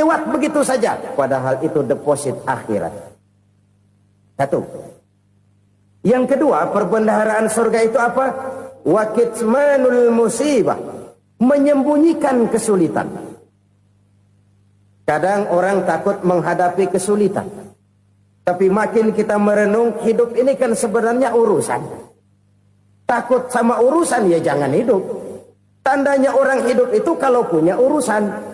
lewat begitu saja, padahal itu deposit akhirat. Satu. Yang kedua, perbendaharaan surga itu apa? Wa kitmanul musibah, menyembunyikan kesulitan. Kadang orang takut menghadapi kesulitan, tapi makin kita merenung, hidup ini kan sebenarnya urusan. Takut sama urusan, ya jangan hidup. Tandanya orang hidup itu kalau punya urusan.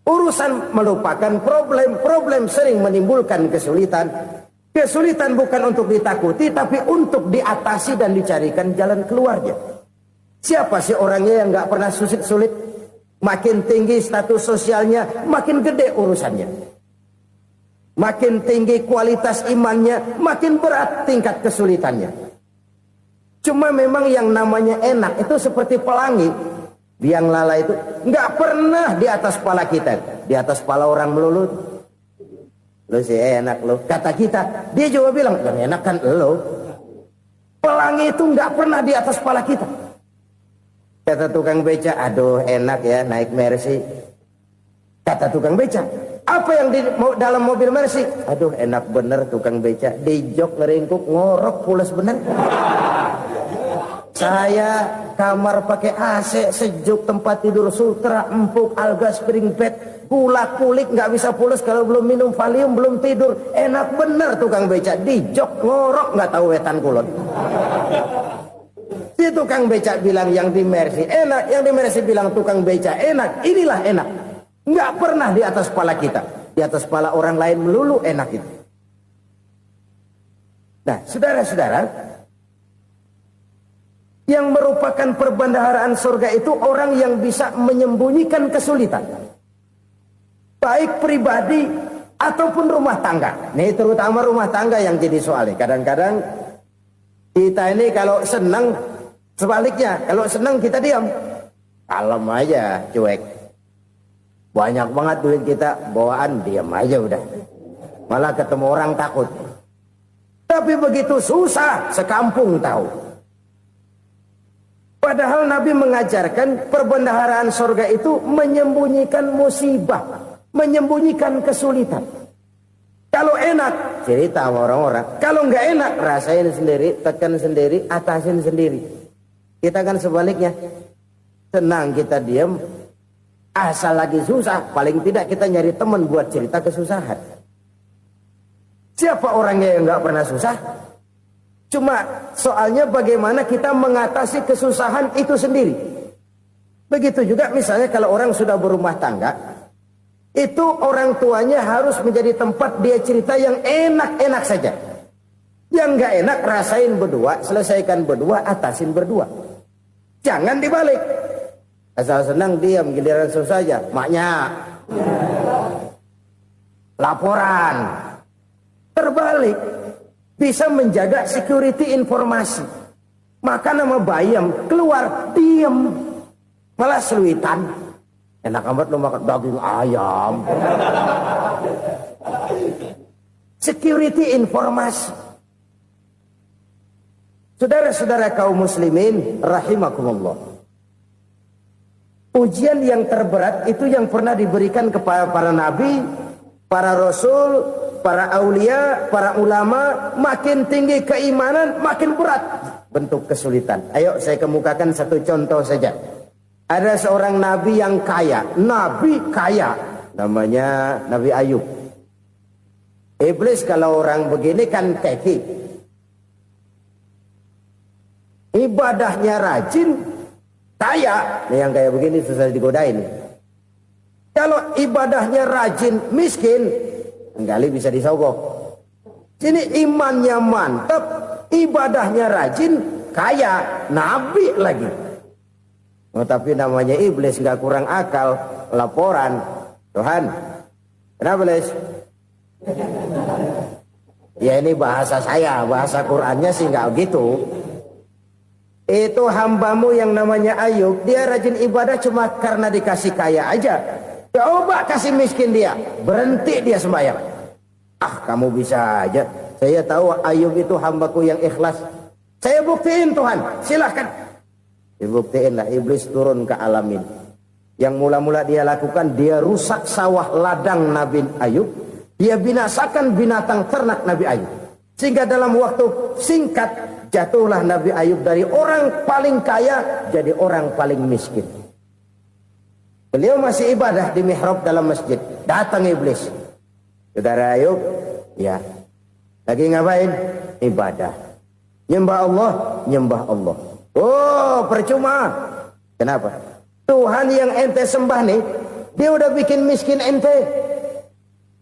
Urusan melupakan problem. Problem sering menimbulkan kesulitan. Kesulitan bukan untuk ditakuti, tapi untuk diatasi dan dicarikan jalan keluarnya. Siapa sih orangnya yang gak pernah sulit-sulit? Makin tinggi status sosialnya, makin gede urusannya. Makin tinggi kualitas imannya, makin berat tingkat kesulitannya. Cuma memang yang namanya enak itu seperti pelangi. Biang lala itu gak pernah di atas kepala kita. Di atas kepala orang melulu. Lu sih enak lu. Kata kita, dia juga bilang, yang enak kan lu. Pelangi itu nggak pernah di atas kepala kita. Kata tukang beca, aduh enak ya naik Mercy. Kata tukang beca, apa yang di dalam mobil Mercy? Aduh enak bener tukang beca. Di jok ngeringkuk ngorok pules bener. Saya kamar pakai AC, sejuk, tempat tidur sutra, empuk, alga, spring bed. Kulak kulik nggak bisa pulas kalau belum minum Valium, belum tidur. Enak bener tukang beca, di jok ngorok nggak tahu wetan kulon. Si tukang beca bilang yang di Mercy enak, yang di Mercy bilang tukang beca enak. Inilah enak, nggak pernah di atas kepala kita, di atas kepala orang lain melulu enak itu. Nah, saudara-saudara, yang merupakan perbendaharaan surga itu orang yang bisa menyembunyikan kesulitan. Baik pribadi ataupun rumah tangga. Ini terutama rumah tangga yang jadi soalnya. Kadang-kadang kita ini kalau senang, sebaliknya. Kalau senang kita diam. Kalem aja, cuek. Banyak banget duit kita, bawaan diam aja udah. Malah ketemu orang takut. Tapi begitu susah, sekampung tahu. Padahal Nabi mengajarkan perbendaharaan surga itu menyembunyikan musibah. Menyembunyikan kesulitan. Kalau enak, cerita sama orang-orang. Kalau nggak enak, rasain sendiri, tekan sendiri, atasin sendiri. Kita kan sebaliknya. Senang kita diam, asal lagi susah, paling tidak kita nyari teman buat cerita kesusahan. Siapa orangnya yang nggak pernah susah? Cuma soalnya bagaimana kita mengatasi kesusahan itu sendiri. Begitu juga misalnya kalau orang sudah berumah tangga, itu orang tuanya harus menjadi tempat dia cerita yang enak-enak saja. Yang nggak enak rasain berdua, selesaikan berdua, atasin berdua. Jangan dibalik. Asal senang diam, giliran susah saja. Maknya laporan. Terbalik. Bisa menjaga security informasi. Maka nama bayam keluar diam, malah seluitan. Enak amat lo makan daging ayam. Security informasi. Saudara-saudara kaum muslimin rahimakumullah. Ujian yang terberat itu yang pernah diberikan kepada para nabi, para rasul, para aulia, para ulama. Makin tinggi keimanan, makin berat bentuk kesulitan. Ayo saya kemukakan satu contoh saja. Ada seorang nabi yang kaya, nabi kaya, namanya Nabi Ayub. Iblis kalau orang begini kan keki. Ibadahnya rajin, kaya. Ini yang kayak begini susah digodain. Kalau ibadahnya rajin, miskin, kali bisa disogok. Sini imannya mantap, ibadahnya rajin, kaya, nabi lagi. Oh, tapi namanya iblis nggak kurang akal. Laporan, Tuhan, kenapa Les? Ya ini bahasa saya, bahasa Qurannya sih nggak gitu. Itu hambamu yang namanya Ayub, dia rajin ibadah cuma karena dikasih kaya aja. Coba kasih miskin dia, berhenti dia sembahyang. Ah, kamu bisa aja. Saya tahu Ayub itu hambaku yang ikhlas. Saya buktiin Tuhan, silahkan. Dibuktiin lah, iblis turun ke alamin. Yang mula-mula dia lakukan, dia rusak sawah ladang Nabi Ayub. Dia binasakan binatang ternak Nabi Ayub. Sehingga dalam waktu singkat, jatuhlah Nabi Ayub dari orang paling kaya jadi orang paling miskin. Beliau masih ibadah di mihrab dalam masjid. Datang iblis. Saudara Ayub, ya, lagi ngapain? Ibadah. Nyembah Allah, nyembah Allah. Oh, percuma. Kenapa? Tuhan yang ente sembah nih, dia udah bikin miskin ente.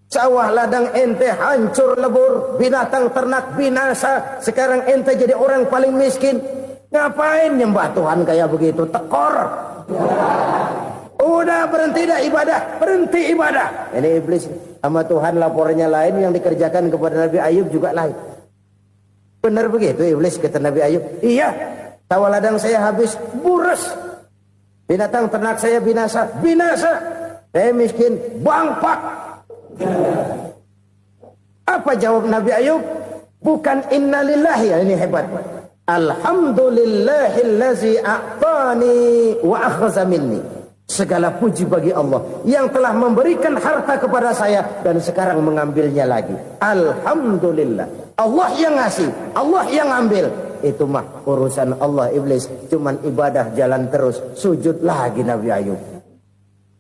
Sawah ladang ente hancur lebur, binatang ternak binasa. Sekarang ente jadi orang paling miskin. Ngapain nyembah Tuhan kayak begitu? Tekor. Udah berhenti dah ibadah, berhenti ibadah. Ini iblis sama Tuhan laporannya lain, yang dikerjakan kepada Nabi Ayub juga lain. Benar begitu iblis kata Nabi Ayub? Iya, sawah ladang saya habis, buras. Binatang ternak saya binasa, binasa. Saya miskin, bangpak. Apa jawab Nabi Ayub? Bukan innalillahi, ini hebat. Alhamdulillahillazi a'tani wa akhza minni. Segala puji bagi Allah yang telah memberikan harta kepada saya dan sekarang mengambilnya lagi. Alhamdulillah. Allah yang ngasih, Allah yang ambil. Itu mah urusan Allah. Iblis cuman ibadah jalan terus, sujud lagi Nabi Ayub.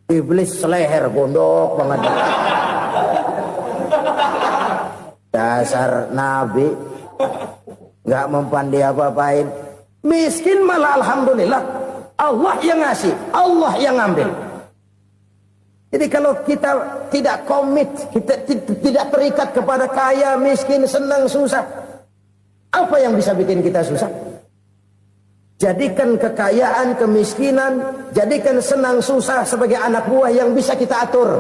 Iblis seleher gondok banget. Dasar Nabi nggak mempan dia apa-apain. Miskin malah alhamdulillah. Allah yang ngasih, Allah yang ngambil. Jadi kalau kita tidak komit, kita tidak terikat kepada kaya, miskin, senang, susah, apa yang bisa bikin kita susah? Jadikan kekayaan, kemiskinan, jadikan senang, susah sebagai anak buah yang bisa kita atur.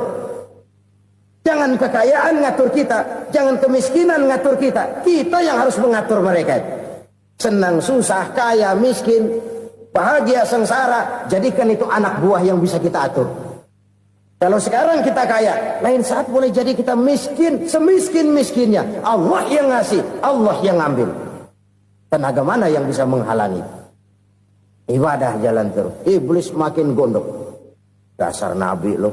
Jangan kekayaan ngatur kita, jangan kemiskinan ngatur kita. Kita yang harus mengatur mereka. Senang, susah, kaya, miskin, bahagia, sengsara, jadikan itu anak buah yang bisa kita atur. Kalau sekarang kita kaya, lain saat boleh jadi kita miskin, semiskin-miskinnya. Allah yang ngasih, Allah yang ngambil. Tenaga mana yang bisa menghalangi? Ibadah jalan terus. Iblis makin gondok. Dasar Nabi loh.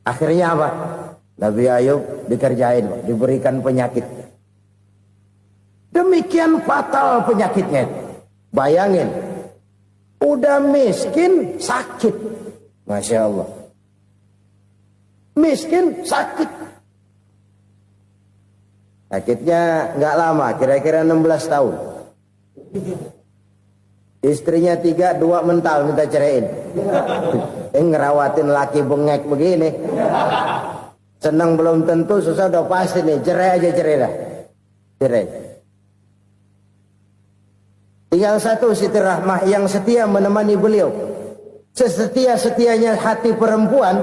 Akhirnya apa? Nabi Ayub dikerjain, diberikan penyakit. Demikian fatal penyakitnya. Bayangin, udah miskin, sakit. Masya Allah. Miskin, sakit. Sakitnya nggak lama, kira-kira 16 tahun. Istrinya 3, 2 mental minta ceraiin. Ngerawatin laki bengek begini. Senang belum tentu, susah udah pasti nih. Cerai aja, cerai dah. Cerai. Tinggal satu Siti Rahmah yang setia menemani beliau. Sesetia-setianya hati perempuan.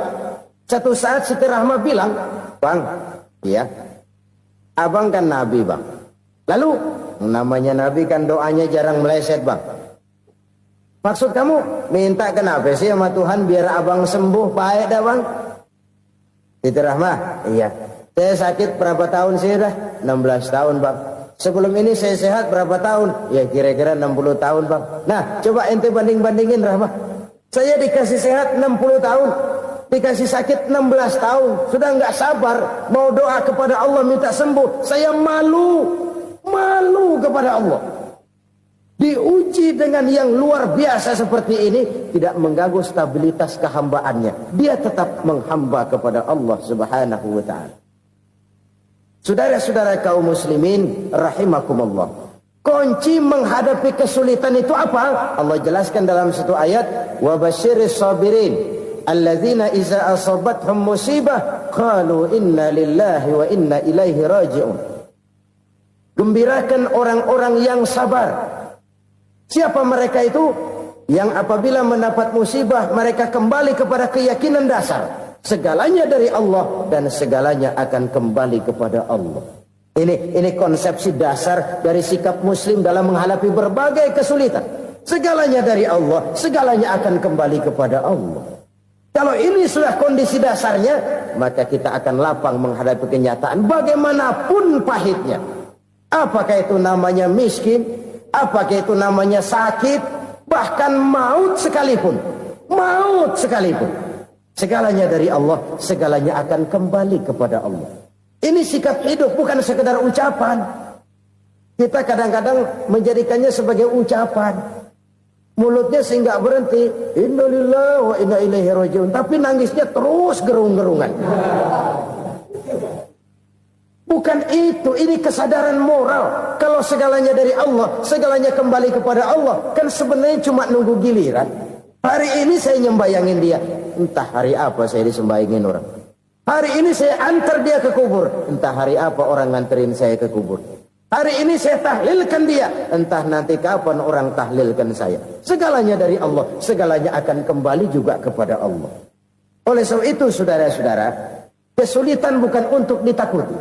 Satu saat Siti Rahmah bilang, "Bang, iya, abang kan Nabi bang. Lalu namanya Nabi kan doanya jarang meleset bang. Maksud kamu minta kenapa sih sama Tuhan biar abang sembuh baik dah bang?" Siti Rahmah, iya. Saya sakit berapa tahun sih dah? 16 tahun bang. Sebelum ini saya sehat berapa tahun? Ya kira-kira 60 tahun bang. Nah coba ente banding-bandingin Rahmah. Saya dikasih sehat 60 tahun. Dikasih sakit 16 tahun. Sudah nggak sabar. Mau doa kepada Allah minta sembuh. Saya malu. Malu kepada Allah. Diuji dengan yang luar biasa seperti ini. Tidak mengganggu stabilitas kehambaannya. Dia tetap menghamba kepada Allah subhanahu wa ta'ala. Saudara-saudara kaum muslimin rahimakumullah. Kunci menghadapi kesulitan itu apa? Allah jelaskan dalam satu ayat, wa basyiris sabirin alladzina iza asabathum musibah qalu inna lillahi wa inna ilaihi raji'un. Gembirakan orang-orang yang sabar. Siapa mereka itu? Yang apabila mendapat musibah mereka kembali kepada keyakinan dasar. Segalanya dari Allah dan segalanya akan kembali kepada Allah. Ini konsepsi dasar dari sikap muslim dalam menghadapi berbagai kesulitan. Segalanya dari Allah, segalanya akan kembali kepada Allah. Kalau ini sudah kondisi dasarnya, maka kita akan lapang menghadapi kenyataan bagaimanapun pahitnya. Apakah itu namanya miskin? Apakah itu namanya sakit? Bahkan maut sekalipun, segalanya dari Allah, segalanya akan kembali kepada Allah. Ini sikap hidup, bukan sekedar ucapan. Kita kadang-kadang menjadikannya sebagai ucapan. Mulutnya sehingga berhenti, innalillahi wa inna ilaihi rajiun, tapi nangisnya terus gerung-gerungan. Bukan itu, ini kesadaran moral. Kalau segalanya dari Allah, segalanya kembali kepada Allah, kan sebenarnya cuma nunggu giliran. Hari ini saya nyembayangin dia, entah hari apa saya disembayangin orang. Hari ini saya antar dia ke kubur, entah hari apa orang nganterin saya ke kubur. Hari ini saya tahlilkan dia, entah nanti kapan orang tahlilkan saya. Segalanya dari Allah, segalanya akan kembali juga kepada Allah. Oleh sebab itu saudara-saudara, kesulitan bukan untuk ditakuti.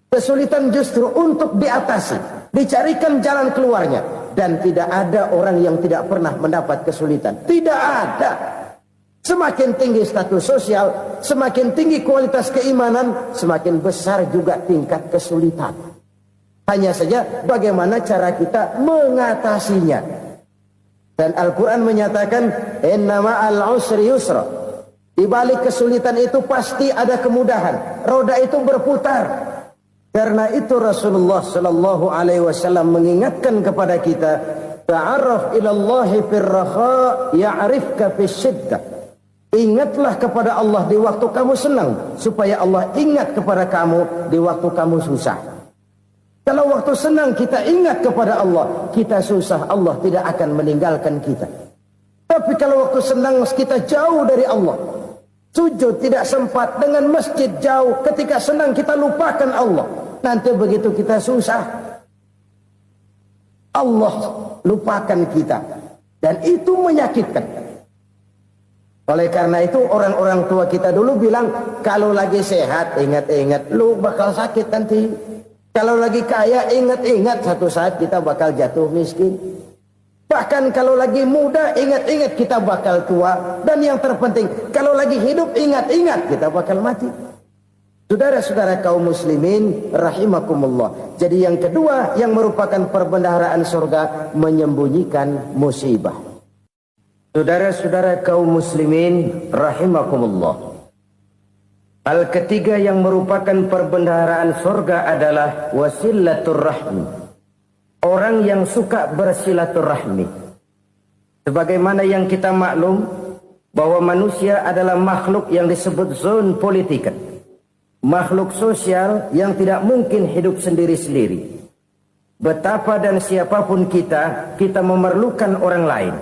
Kesulitan justru untuk diatasi, dicarikan jalan keluarnya. Dan tidak ada orang yang tidak pernah mendapat kesulitan. Tidak ada. Semakin tinggi status sosial, semakin tinggi kualitas keimanan, semakin besar juga tingkat kesulitan. Hanya saja bagaimana cara kita mengatasinya. Dan Al-Quran menyatakan, innama al-usri yusra. Di balik kesulitan itu pasti ada kemudahan. Roda itu berputar. Karena itu Rasulullah sallallahu alaihi wasallam mengingatkan kepada kita, ta'arraf ila Allah fir raha ya'rifka fis syiddah. Ingatlah kepada Allah di waktu kamu senang, supaya Allah ingat kepada kamu di waktu kamu susah. Kalau waktu senang kita ingat kepada Allah, kita susah, Allah tidak akan meninggalkan kita. Tapi kalau waktu senang kita jauh dari Allah, sujud tidak sempat, dengan masjid jauh, ketika senang kita lupakan Allah. Nanti begitu kita susah, Allah lupakan kita. Dan itu menyakitkan. Oleh karena itu orang-orang tua kita dulu bilang, kalau lagi sehat ingat-ingat lu bakal sakit nanti. Kalau lagi kaya ingat-ingat satu saat kita bakal jatuh miskin. Bahkan kalau lagi muda ingat-ingat kita bakal tua. Dan yang terpenting, kalau lagi hidup ingat-ingat kita bakal mati. Saudara-saudara kaum muslimin rahimakumullah. Jadi yang kedua yang merupakan perbendaharaan surga, menyembunyikan musibah. Saudara-saudara kaum muslimin rahimakumullah. Hal ketiga yang merupakan perbendaharaan surga adalah wasilatur rahmi. Orang yang suka bersilaturahmi. Sebagaimana yang kita maklum bahwa manusia adalah makhluk yang disebut zon politika. Makhluk sosial yang tidak mungkin hidup sendiri-sendiri. Betapa dan siapapun kita memerlukan orang lain.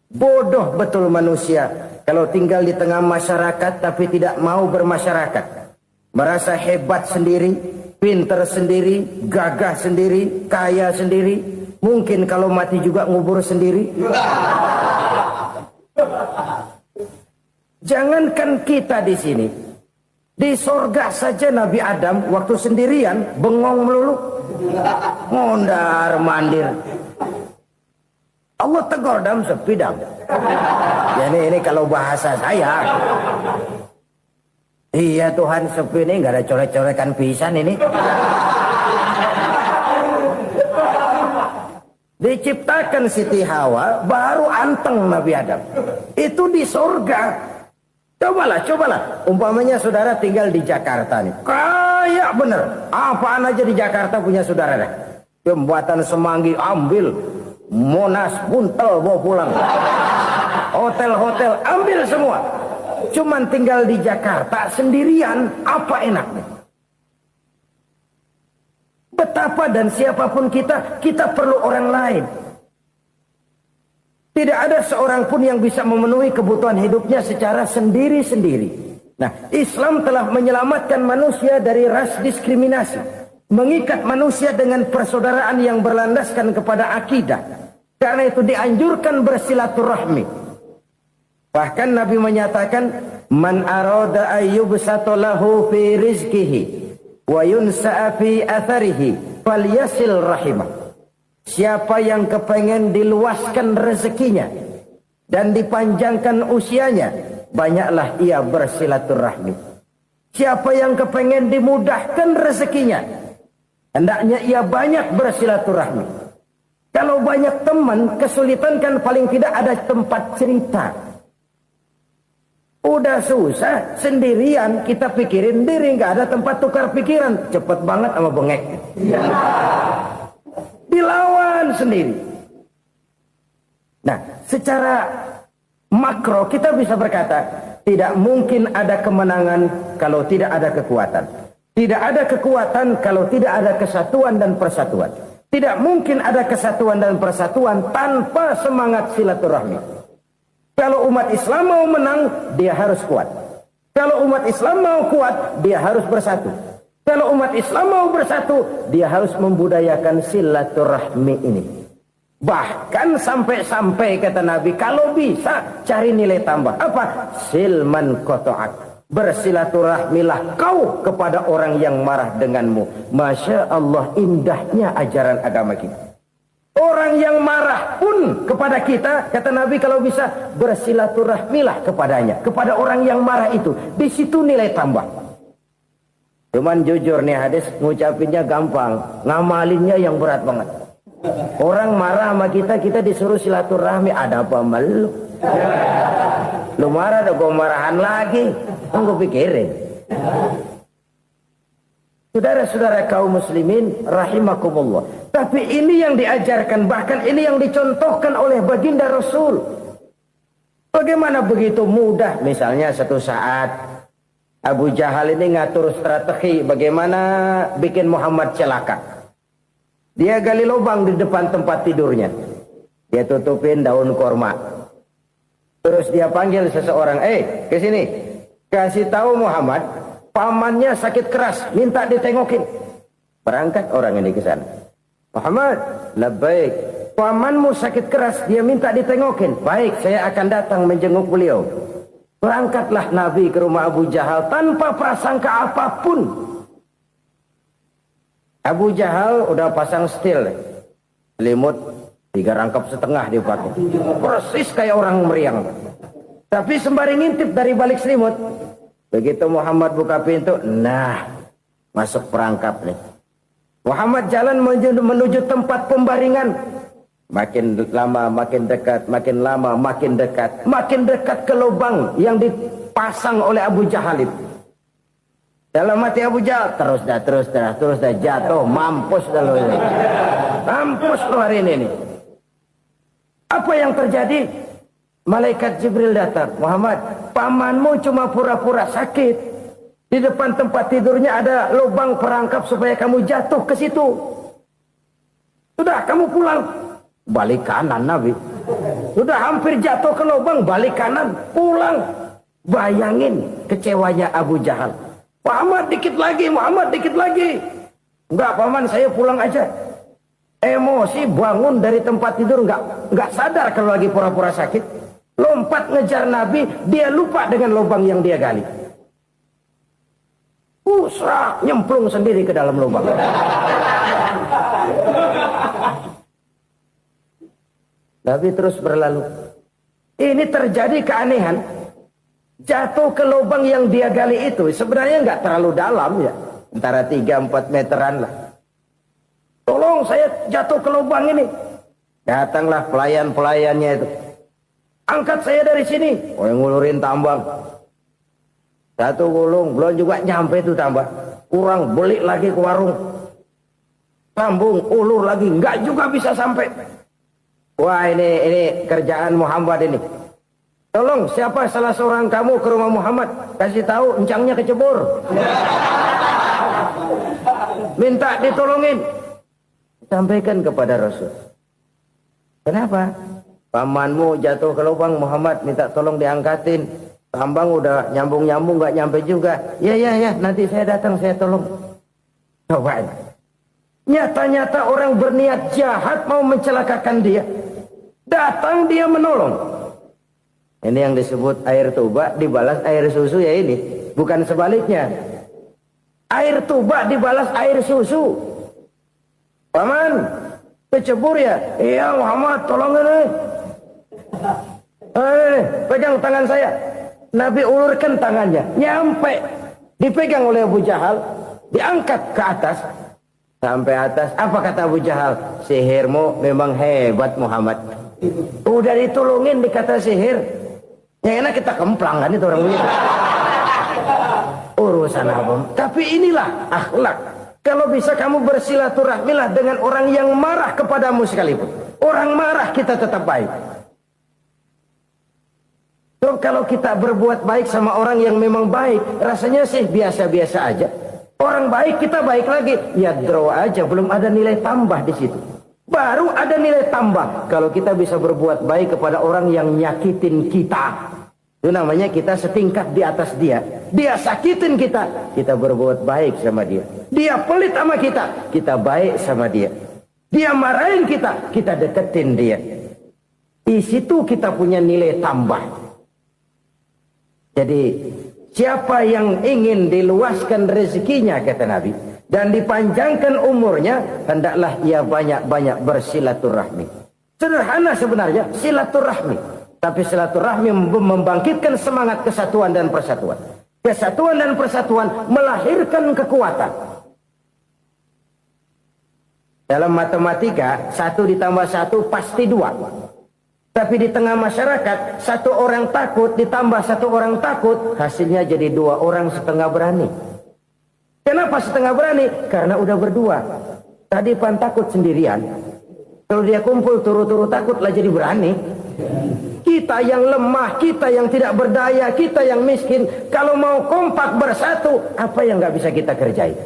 Bodoh betul manusia kalau tinggal di tengah masyarakat tapi tidak mau bermasyarakat. Merasa hebat sendiri, pinter sendiri, gagah sendiri, kaya sendiri. Mungkin kalau mati juga ngubur sendiri. Jangankan kita di sini. Di sorga saja Nabi Adam waktu sendirian bengong melulu, mondar mandir. Allah tegur dam sepi dam. Jadi ini kalau bahasa saya, iya Tuhan sepi ini nggak ada coret-corekan pisan ini. Diciptakan Siti Hawa baru anteng Nabi Adam. Itu di sorga. Cobalah. Umpamanya saudara tinggal di Jakarta nih. Kayak bener. Apaan aja di Jakarta punya saudara dah. Jembatan Semanggi ambil. Monas, Buntel bawa pulang. Hotel-hotel ambil semua. Cuman tinggal di Jakarta sendirian. Apa enaknya? Betapa dan siapapun kita perlu orang lain. Tidak ada seorang pun yang bisa memenuhi kebutuhan hidupnya secara sendiri-sendiri. Nah, Islam telah menyelamatkan manusia dari ras diskriminasi. Mengikat manusia dengan persaudaraan yang berlandaskan kepada akidah. Karena itu dianjurkan bersilaturahmi. Bahkan Nabi menyatakan, Man arada ayyubsata lahu fi rizkihi wa yunsa'a fi atharihi falyasil rahimah. Siapa yang kepengen diluaskan rezekinya dan dipanjangkan usianya, banyaklah ia bersilaturahmi. Siapa yang kepengen dimudahkan rezekinya, hendaknya ia banyak bersilaturahmi. Kalau banyak teman, kesulitan kan paling tidak ada tempat cerita. Udah susah, sendirian kita pikirin diri, nggak ada tempat tukar pikiran. Cepet banget sama bengek. Dilawan sendiri. Nah, secara makro kita bisa berkata, tidak mungkin ada kemenangan kalau tidak ada kekuatan. Tidak ada kekuatan kalau tidak ada kesatuan dan persatuan. Tidak mungkin ada kesatuan dan persatuan tanpa semangat silaturahmi. Kalau umat Islam mau menang, dia harus kuat. Kalau umat Islam mau kuat, dia harus bersatu. Kalau umat Islam mau bersatu, dia harus membudayakan silaturahmi ini. Bahkan sampai-sampai kata Nabi, kalau bisa cari nilai tambah. Apa? Silman koto'ak. Bersilaturahmilah kau kepada orang yang marah denganmu. Masya Allah, indahnya ajaran agama kita. Orang yang marah pun kepada kita, kata Nabi, kalau bisa bersilaturahmilah kepadanya, kepada orang yang marah itu. Di situ nilai tambah. Cuman jujur nih hadis, ngucapinnya gampang, ngamalinnya yang berat banget. Orang marah sama kita, kita disuruh silaturahmi, ada apa malu? Lu marah, ada gue marahan lagi. Tunggu pikirin. Saudara-saudara kaum muslimin rahimakumullah. Tapi ini yang diajarkan, bahkan ini yang dicontohkan oleh baginda Rasul. Bagaimana begitu mudah, misalnya satu saat Abu Jahal ini ngatur strategi bagaimana bikin Muhammad celaka. Dia gali lubang di depan tempat tidurnya. Dia tutupin daun korma. Terus dia panggil seseorang, ke sini. Kasih tahu Muhammad, pamannya sakit keras, minta ditengokin. Berangkat orang ini ke sana. Muhammad, labbaik. Pamanmu sakit keras, dia minta ditengokin. Baik, saya akan datang menjenguk beliau. Berangkatlah Nabi ke rumah Abu Jahal tanpa prasangka apapun. Abu Jahal udah pasang stil, selimut 3 rangkap setengah dipakai. Persis kayak orang meriang. Tapi sembari ngintip dari balik selimut. Begitu Muhammad buka pintu, nah, masuk perangkap nih. Muhammad jalan menuju tempat pembaringan. Makin lama makin dekat, makin lama makin dekat. Makin dekat ke lubang yang dipasang oleh Abu Jahal itu. Dalam hati Abu Jahal, terus dah jatuh, mampus dah lo ini. Mampus lo hari ini nih. Apa yang terjadi? Malaikat Jibril datang. Muhammad, pamanmu cuma pura-pura sakit. Di depan tempat tidurnya ada lubang perangkap supaya kamu jatuh ke situ. Sudah, kamu pulang. Balik kanan Nabi. Sudah hampir jatuh ke lubang, balik kanan, pulang. Bayangin kecewanya Abu Jahal. Muhammad dikit lagi, Muhammad dikit lagi. Enggak, paman, saya pulang aja. Emosi bangun dari tempat tidur, enggak sadar kalau lagi pura-pura sakit. Lompat ngejar Nabi, dia lupa dengan lubang yang dia gali. Usrak, nyemplung sendiri ke dalam lubang. Nabi terus berlalu. Ini terjadi keanehan. Jatuh ke lubang yang dia gali itu sebenarnya nggak terlalu dalam ya. Antara 3-4 meteran lah. Tolong, saya jatuh ke lubang ini. Datanglah pelayan-pelayannya itu. Angkat saya dari sini. Oh, yang ngulurin tambang. Satu gulung, belum juga nyampe itu tambang. Kurang, beli lagi ke warung. Sambung, ulur lagi, nggak juga bisa sampai. Wah, ini kerjaan Muhammad ini. Tolong, siapa salah seorang kamu ke rumah Muhammad, kasih tahu encangnya kecebur. Minta ditolongin. Sampaikan kepada Rasul. Kenapa? Pamanmu jatuh ke lubang, Muhammad minta tolong diangkatin. Tambang udah nyambung-nyambung nggak nyampe juga. Ya, nanti saya datang, saya tolong. Coba. Nyata-nyata orang berniat jahat mau mencelakakan dia. Datang dia menolong. Ini yang disebut air tuba dibalas air susu ya ini. Bukan sebaliknya. Air tuba dibalas air susu. Paman, kecebur ya? Iya Muhammad, tolong ini. Pegang tangan saya. Nabi ulurkan tangannya. Nyampe. Dipegang oleh Abu Jahal. Diangkat ke atas. Sampai atas, apa kata Abu Jahal? Sihirmu memang hebat Muhammad. Udah ditolongin dikata sihir. Yang enak kita kemplang kan itu orang begitu. Urusan apa? Tapi inilah akhlak. Kalau bisa kamu bersilaturahmilah dengan orang yang marah kepadamu sekalipun. Orang marah kita tetap baik. So, kalau kita berbuat baik sama orang yang memang baik, rasanya sih biasa-biasa aja. Orang baik kita baik lagi, ya draw aja, belum ada nilai tambah di situ. Baru ada nilai tambah kalau kita bisa berbuat baik kepada orang yang nyakitin kita. Itu namanya kita setingkat di atas dia. Dia sakitin kita, kita berbuat baik sama dia. Dia pelit sama kita baik sama dia. Dia marahin kita deketin dia. Di situ kita punya nilai tambah. Jadi siapa yang ingin diluaskan rezekinya, kata Nabi, dan dipanjangkan umurnya, hendaklah ia banyak-banyak bersilaturahmi. Sederhana sebenarnya silaturahmi, tapi silaturahmi membangkitkan semangat kesatuan dan persatuan. Kesatuan dan persatuan melahirkan kekuatan. Dalam matematika 1 ditambah 1 pasti 2. Tapi di tengah masyarakat, 1 orang takut ditambah 1 orang takut, hasilnya jadi 2 orang setengah berani. Kenapa setengah berani? Karena udah berdua. Tadi pan takut sendirian. Kalau dia kumpul turu-turu takutlah jadi berani. Kita yang lemah, kita yang tidak berdaya, kita yang miskin, kalau mau kompak bersatu, apa yang nggak bisa kita kerjain?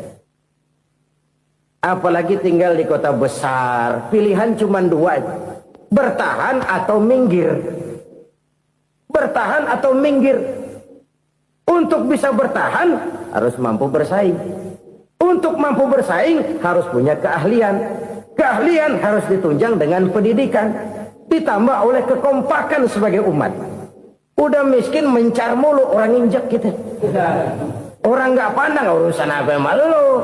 Apalagi tinggal di kota besar, pilihan cuma 2. Bertahan atau minggir. Bertahan atau minggir. Untuk bisa bertahan harus mampu bersaing. Untuk mampu bersaing harus punya keahlian. Keahlian harus ditunjang dengan pendidikan, ditambah oleh kekompakan sebagai umat. Udah miskin mencar mulu, orang injek gitu. Orang nggak pandang urusan apa yang malu.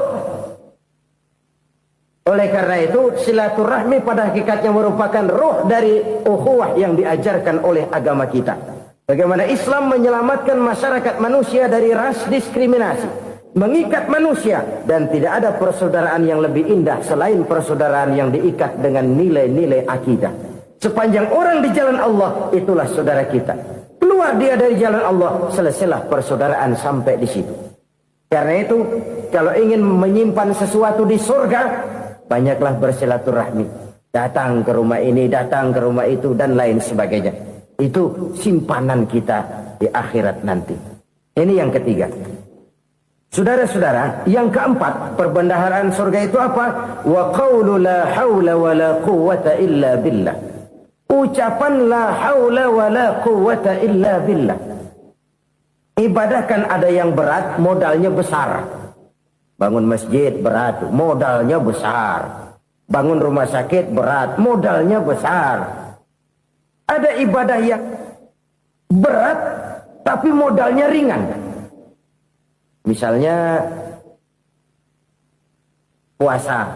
Oleh karena itu, silaturahmi pada hakikatnya merupakan roh dari ukhuwah yang diajarkan oleh agama kita. Bagaimana Islam menyelamatkan masyarakat manusia dari ras diskriminasi, mengikat manusia, dan tidak ada persaudaraan yang lebih indah selain persaudaraan yang diikat dengan nilai-nilai akidah. Sepanjang orang di jalan Allah, itulah saudara kita. Keluar dia dari jalan Allah, selesailah persaudaraan sampai di situ. Karena itu, kalau ingin menyimpan sesuatu di surga, banyaklah bersilaturahmi. Datang ke rumah ini, datang ke rumah itu, dan lain sebagainya. Itu simpanan kita di akhirat nanti. Ini yang ketiga. Saudara-saudara, yang keempat, perbendaharaan surga itu apa? Wa qawlu la hawla wa la quwwata illa billah. Ucapan la hawla wa la quwwata illa billah. Ibadah kan ada yang berat, modalnya besar. Bangun masjid berat, modalnya besar. Bangun rumah sakit berat, modalnya besar. Ada ibadah yang berat, tapi modalnya ringan. Misalnya puasa.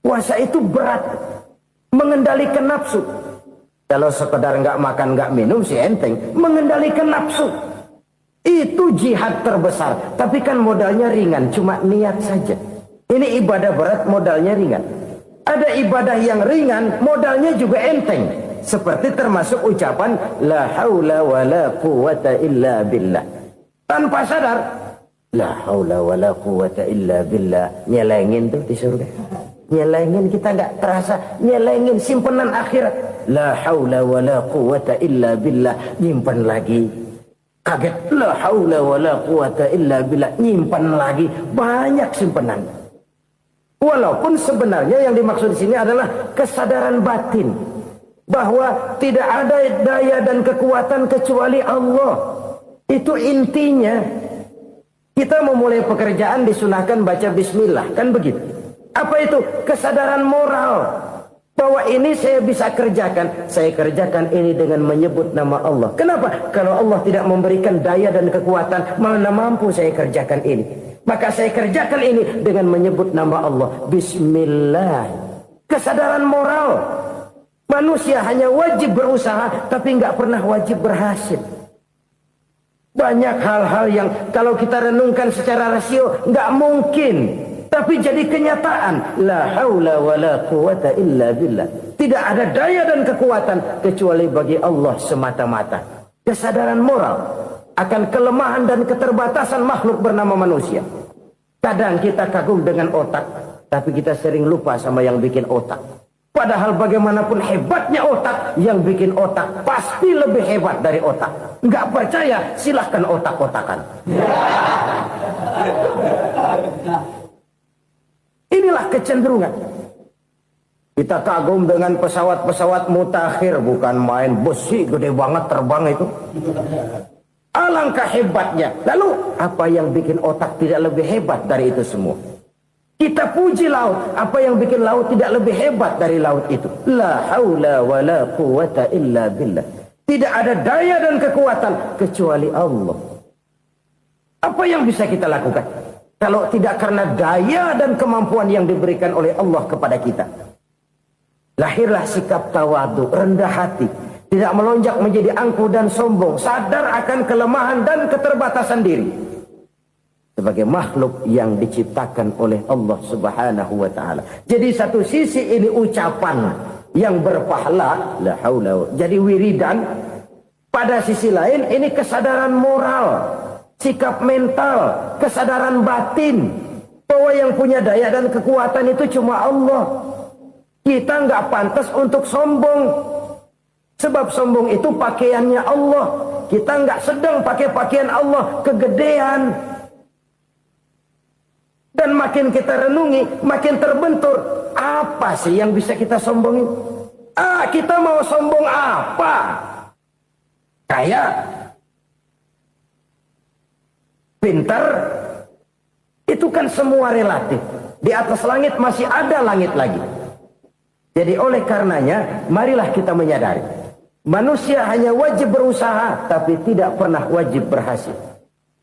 Puasa itu berat, mengendalikan nafsu. Kalau sekedar nggak makan, nggak minum sih enteng. Mengendalikan nafsu. Itu jihad terbesar, tapi kan modalnya ringan, cuma niat saja. Ini ibadah berat, modalnya ringan. Ada ibadah yang ringan, modalnya juga enteng. Seperti termasuk ucapan la haula wa la quwwata illa billah. Tanpa sadar, la haula wa la quwwata illa billah. Nyelengin tuh di surga. Nyelengin, kita nggak terasa. Nyelengin simpenan akhirat. La haula wa la quwwata illa billah. Nyimpan lagi. Kaget, la haula wa la quwata illa billah, nyimpan lagi, banyak simpanan. Walaupun sebenarnya yang dimaksud di sini adalah kesadaran batin bahwa tidak ada daya dan kekuatan kecuali Allah. Itu intinya. Kita memulai pekerjaan disunahkan baca bismillah, kan begitu. Apa itu? Kesadaran moral. Bahwa ini saya bisa kerjakan. Saya kerjakan ini dengan menyebut nama Allah. Kenapa? Kalau Allah tidak memberikan daya dan kekuatan, mana mampu saya kerjakan ini. Maka saya kerjakan ini dengan menyebut nama Allah. Bismillah. Kesadaran moral. Manusia hanya wajib berusaha, tapi nggak pernah wajib berhasil. Banyak hal-hal yang kalau kita renungkan secara rasio, nggak mungkin. Tapi jadi kenyataan, la haula wala quwata illa billah. Tidak ada daya dan kekuatan kecuali bagi Allah semata-mata. Kesadaran moral akan kelemahan dan keterbatasan makhluk bernama manusia. Kadang kita kagum dengan otak, tapi kita sering lupa sama yang bikin otak. Padahal bagaimanapun hebatnya otak, yang bikin otak pasti lebih hebat dari otak. Nggak percaya, silahkan otak-otakan. Inilah kecenderungan. Kita kagum dengan pesawat-pesawat mutakhir, bukan main, besi gede banget terbang itu. Alangkah hebatnya. Lalu apa yang bikin otak tidak lebih hebat dari itu semua? Kita puji laut, apa yang bikin laut tidak lebih hebat dari laut itu? La haula wala quwata illa billah. Tidak ada daya dan kekuatan kecuali Allah. Apa yang bisa kita lakukan kalau tidak karena daya dan kemampuan yang diberikan oleh Allah kepada kita? Lahirlah sikap tawadu, rendah hati, tidak melonjak menjadi angkuh dan sombong, sadar akan kelemahan dan keterbatasan diri. Sebagai makhluk yang diciptakan oleh Allah Subhanahu wa ta'ala. Jadi satu sisi ini ucapan yang berpahala, la haula, jadi wiridan. Pada sisi lain ini kesadaran moral, sikap mental, kesadaran batin, bahwa yang punya daya dan kekuatan itu cuma Allah. Kita nggak pantas untuk sombong, sebab sombong itu pakaiannya Allah. Kita nggak sedang pakai pakaian Allah, kegedean. Dan makin kita renungi, makin terbentur. Apa sih yang bisa kita sombongin? Kita mau sombong apa? Kaya, pintar, itu kan semua relatif. Di atas langit masih ada langit lagi. Jadi oleh karenanya, marilah kita menyadari. Manusia hanya wajib berusaha, tapi tidak pernah wajib berhasil.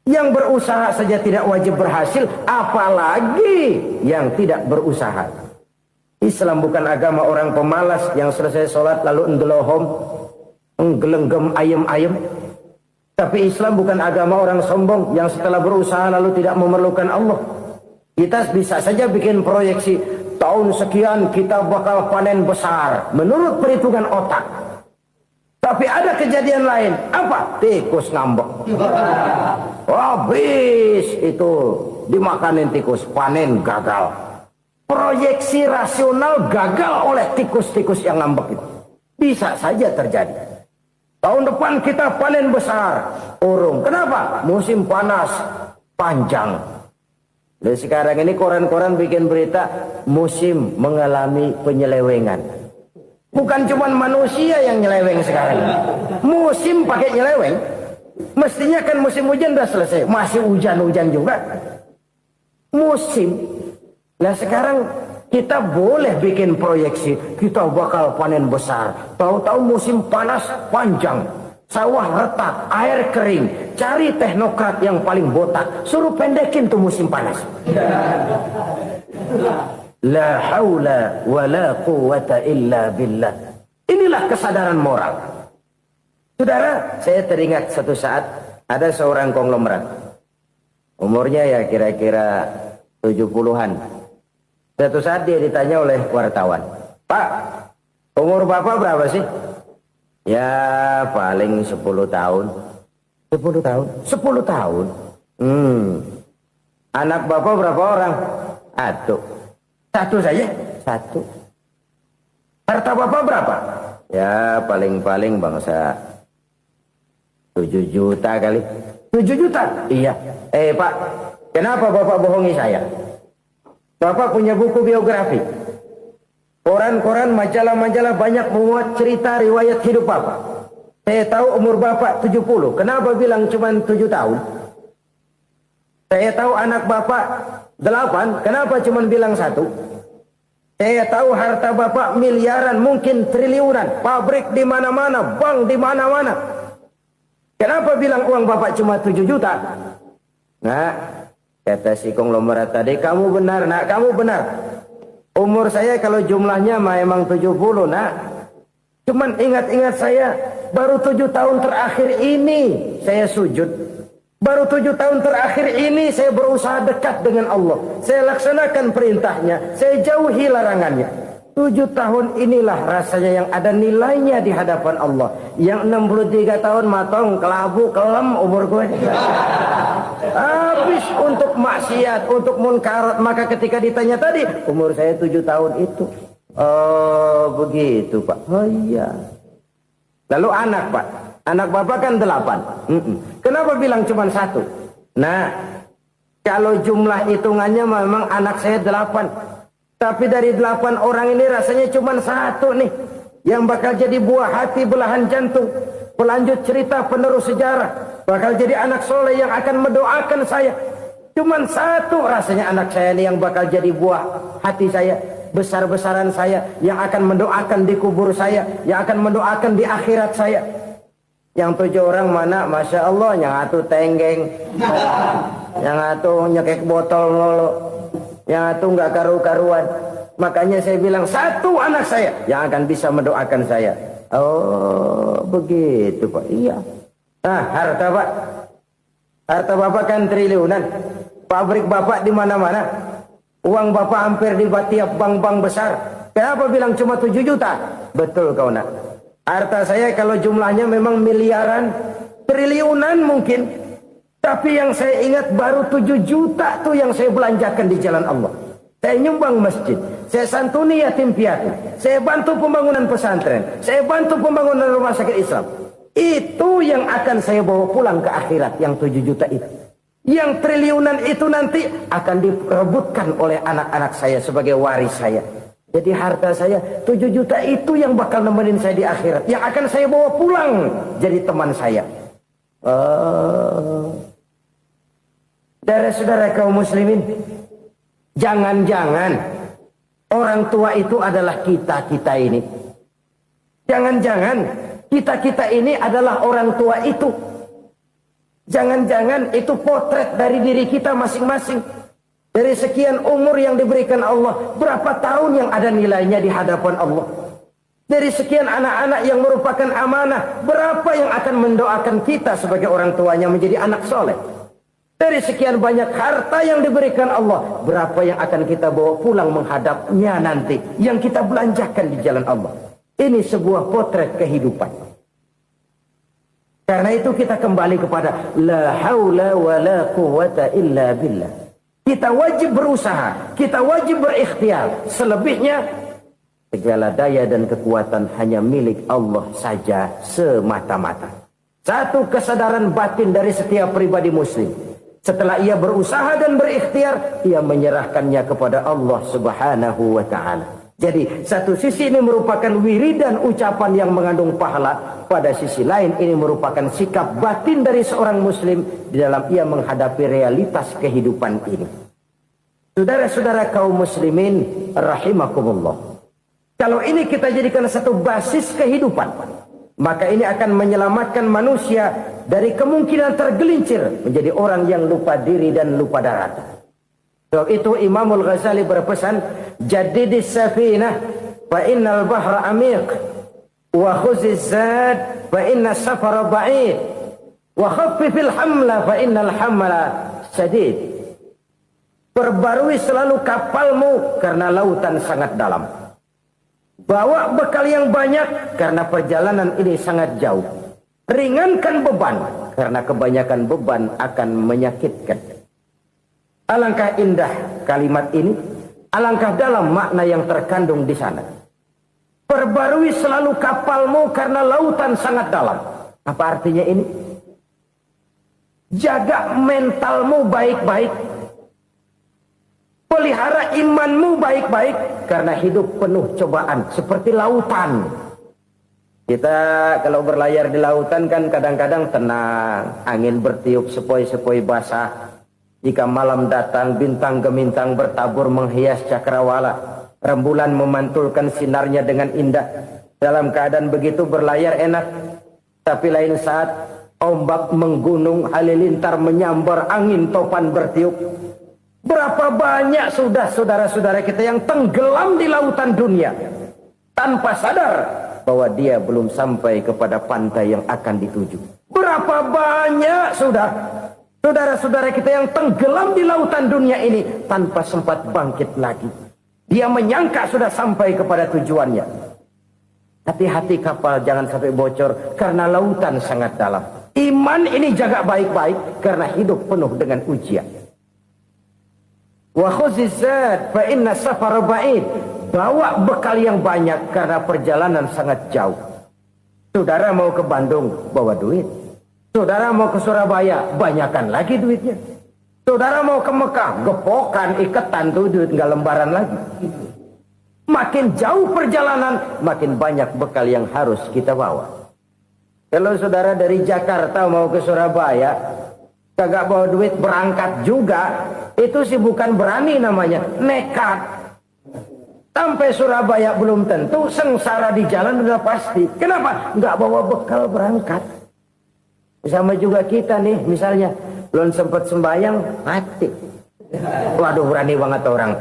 Yang berusaha saja tidak wajib berhasil, apalagi yang tidak berusaha. Islam bukan agama orang pemalas yang selesai sholat lalu endelohom, nggelenggem ayem-ayem. Tapi Islam bukan agama orang sombong yang setelah berusaha lalu tidak memerlukan Allah. Kita bisa saja bikin proyeksi, tahun sekian kita bakal panen besar menurut perhitungan otak. Tapi ada kejadian lain. Apa? Tikus ngambek. Habis itu dimakanin tikus, panen gagal. Proyeksi rasional gagal oleh tikus-tikus yang ngambek itu. Bisa saja terjadi. Tahun depan kita panen besar, urung. Kenapa? Musim panas panjang. Dan sekarang ini koran-koran bikin berita musim mengalami penyelewengan. Bukan cuma manusia yang nyeleweng sekarang. Musim pakai nyeleweng. Mestinya kan musim hujan udah selesai, masih hujan-hujan juga. Musim. Nah sekarang kita boleh bikin proyeksi, kita bakal panen besar. Tahu-tahu musim panas panjang, sawah retak, air kering. Cari teknokrat yang paling botak, suruh pendekin tuh musim panas. La haula wa la quwata illa billah. Inilah kesadaran moral. Saudara, saya teringat satu saat ada seorang konglomerat. Umurnya ya kira-kira 70-an. Satu saat dia ditanya oleh wartawan, "Pak, umur Bapak berapa sih?" "Ya paling 10 tahun." 10 tahun? 10 tahun? Anak Bapak berapa orang? Satu saja? Satu. Harta Bapak berapa? Ya paling-paling bangsa 7 juta kali. 7 juta? Iya. Pak, kenapa Bapak bohongi saya? Bapak punya buku biografi. Koran-koran, majalah-majalah banyak memuat cerita riwayat hidup Bapak. Saya tahu umur Bapak 70. Kenapa bilang cuma 7 tahun? Saya tahu anak Bapak 8. Kenapa cuma bilang 1? Saya tahu harta Bapak miliaran, mungkin triliunan. Pabrik di mana-mana, bank di mana-mana. Kenapa bilang uang Bapak cuma 7 juta? Nah, kata si konglomerat tadi, kamu benar nak, kamu benar. Umur saya kalau jumlahnya memang 70 nak. Cuman ingat-ingat saya, baru 7 tahun terakhir ini saya sujud. Baru 7 tahun terakhir ini saya berusaha dekat dengan Allah. Saya laksanakan perintahnya, saya jauhi larangannya. 7 tahun inilah rasanya yang ada nilainya di hadapan Allah. Yang 63 tahun matong, kelabu, kelem umur gue. Habis untuk maksiat, untuk munkarat. Maka ketika ditanya tadi, umur saya 7 tahun itu. Oh begitu Pak. Oh iya. Lalu anak Pak. Anak bapak kan 8. Kenapa bilang cuma 1? Nah, kalau jumlah hitungannya memang anak saya 8. Tapi dari 8 orang ini rasanya cuma 1 nih. Yang bakal jadi buah hati, belahan jantung. Pelanjut cerita, penerus sejarah. Bakal jadi anak soleh yang akan mendoakan saya. Cuma 1 rasanya anak saya ini yang bakal jadi buah hati saya. Besar-besaran saya. Yang akan mendoakan di kubur saya. Yang akan mendoakan di akhirat saya. Yang 7 orang mana, Masya Allah, yang atu tenggeng, yang atu nyekek botol mulu, yang atu nggak karu-karuan. Makanya saya bilang 1 anak saya yang akan bisa mendoakan saya. Oh begitu Pak. Iya. Nah harta Pak, harta Bapak kan triliunan, pabrik Bapak di mana-mana, uang Bapak hampir di tiap bank-bank besar. Kenapa bilang cuma 7 juta? Betul kau nak. Harta saya kalau jumlahnya memang miliaran, triliunan mungkin. Tapi yang saya ingat baru 7 juta tuh yang saya belanjakan di jalan Allah. Saya nyumbang masjid, saya santuni yatim piatu, saya bantu pembangunan pesantren, saya bantu pembangunan rumah sakit Islam. Itu yang akan saya bawa pulang ke akhirat, yang 7 juta itu. Yang triliunan itu nanti akan diperebutkan oleh anak-anak saya sebagai waris saya. Jadi harta saya 7 juta itu yang bakal nemenin saya di akhirat. Yang akan saya bawa pulang jadi teman saya. Saudara-saudara kaum muslimin, jangan-jangan orang tua itu adalah kita-kita ini. Jangan-jangan kita-kita ini adalah orang tua itu. Jangan-jangan itu potret dari diri kita masing-masing. Dari sekian umur yang diberikan Allah, berapa tahun yang ada nilainya di hadapan Allah? Dari sekian anak-anak yang merupakan amanah, berapa yang akan mendoakan kita sebagai orang tuanya menjadi anak soleh? Dari sekian banyak harta yang diberikan Allah, berapa yang akan kita bawa pulang menghadapnya nanti, yang kita belanjakan di jalan Allah? Ini sebuah potret kehidupan. Karena itu kita kembali kepada la haula wa la quwwata illa billah. Kita wajib berusaha, kita wajib berikhtiar. Selebihnya, segala daya dan kekuatan hanya milik Allah saja semata-mata. Satu kesadaran batin dari setiap pribadi muslim. Setelah ia berusaha dan berikhtiar, ia menyerahkannya kepada Allah Subhanahu wa ta'ala. Jadi, satu sisi ini merupakan wiridan ucapan yang mengandung pahala. Pada sisi lain, ini merupakan sikap batin dari seorang muslim di dalam ia menghadapi realitas kehidupan ini. Saudara-saudara kaum muslimin, rahimakumullah. Kalau ini kita jadikan satu basis kehidupan, maka ini akan menyelamatkan manusia dari kemungkinan tergelincir menjadi orang yang lupa diri dan lupa darat. Sebab itu Imamul Ghazali berpesan, jadidis safinah fa innal bahra amiq, wa khuziz zad fa inna safara ba'id, wa khaffifil hamla fa innal hamla sadid. Perbarui selalu kapalmu karena lautan sangat dalam. Bawa bekal yang banyak karena perjalanan ini sangat jauh. Ringankan beban karena kebanyakan beban akan menyakitkan. Alangkah indah kalimat ini, alangkah dalam makna yang terkandung di sana. Perbarui selalu kapalmu karena lautan sangat dalam. Apa artinya ini? Jaga mentalmu baik-baik. Pelihara imanmu baik-baik karena hidup penuh cobaan seperti lautan. Kita kalau berlayar di lautan kan kadang-kadang tenang, angin bertiup sepoi-sepoi basah. Jika malam datang bintang gemintang bertabur menghias cakrawala, rembulan memantulkan sinarnya dengan indah. Dalam keadaan begitu berlayar enak, tapi lain saat ombak menggunung, halilintar menyambar, angin topan bertiup. Berapa banyak sudah saudara-saudara kita yang tenggelam di lautan dunia tanpa sadar bahwa dia belum sampai kepada pantai yang akan dituju. Berapa banyak sudah Saudara-saudara kita yang tenggelam di lautan dunia ini tanpa sempat bangkit lagi. Dia menyangka sudah sampai kepada tujuannya. Hati-hati kapal jangan sampai bocor karena lautan sangat dalam. Iman ini jaga baik-baik karena hidup penuh dengan ujian. Wa khuzizat fa inna safar ba'id. Bawa bekal yang banyak karena perjalanan sangat jauh. Saudara mau ke Bandung, bawa duit. Saudara mau ke Surabaya, banyakan lagi duitnya. Saudara mau ke Mekah, gepokan, iketan tuh duit, nggak lembaran lagi. Makin jauh perjalanan, makin banyak bekal yang harus kita bawa. Kalau saudara dari Jakarta mau ke Surabaya, kagak bawa duit berangkat juga, itu sih bukan berani namanya, nekat. Sampai Surabaya belum tentu, sengsara di jalan udah pasti. Kenapa? Nggak bawa bekal berangkat. Sama juga kita nih, misalnya belum sempat sembahyang, mati. Waduh, berani banget orang.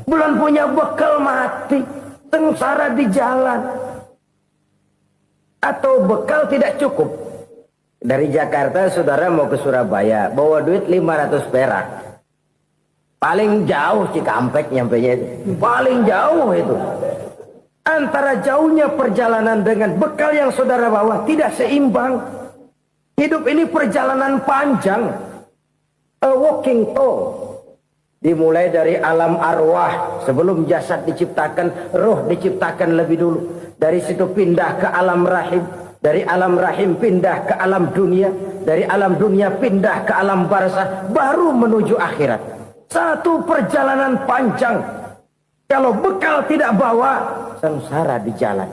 Belum punya bekal, mati. Sengsara di jalan. Atau bekal tidak cukup. Dari Jakarta saudara mau ke Surabaya, bawa duit 500 perak. Paling jauh Cikampek nyampenya itu. Paling jauh itu. Antara jauhnya perjalanan dengan bekal yang saudara bawa tidak seimbang. Hidup ini perjalanan panjang. A walking tour. Dimulai dari alam arwah. Sebelum jasad diciptakan, roh diciptakan lebih dulu. Dari situ pindah ke alam rahim. Dari alam rahim pindah ke alam dunia. Dari alam dunia pindah ke alam barzah. Baru menuju akhirat. Satu perjalanan panjang. Kalau bekal tidak bawa, sengsara di jalan.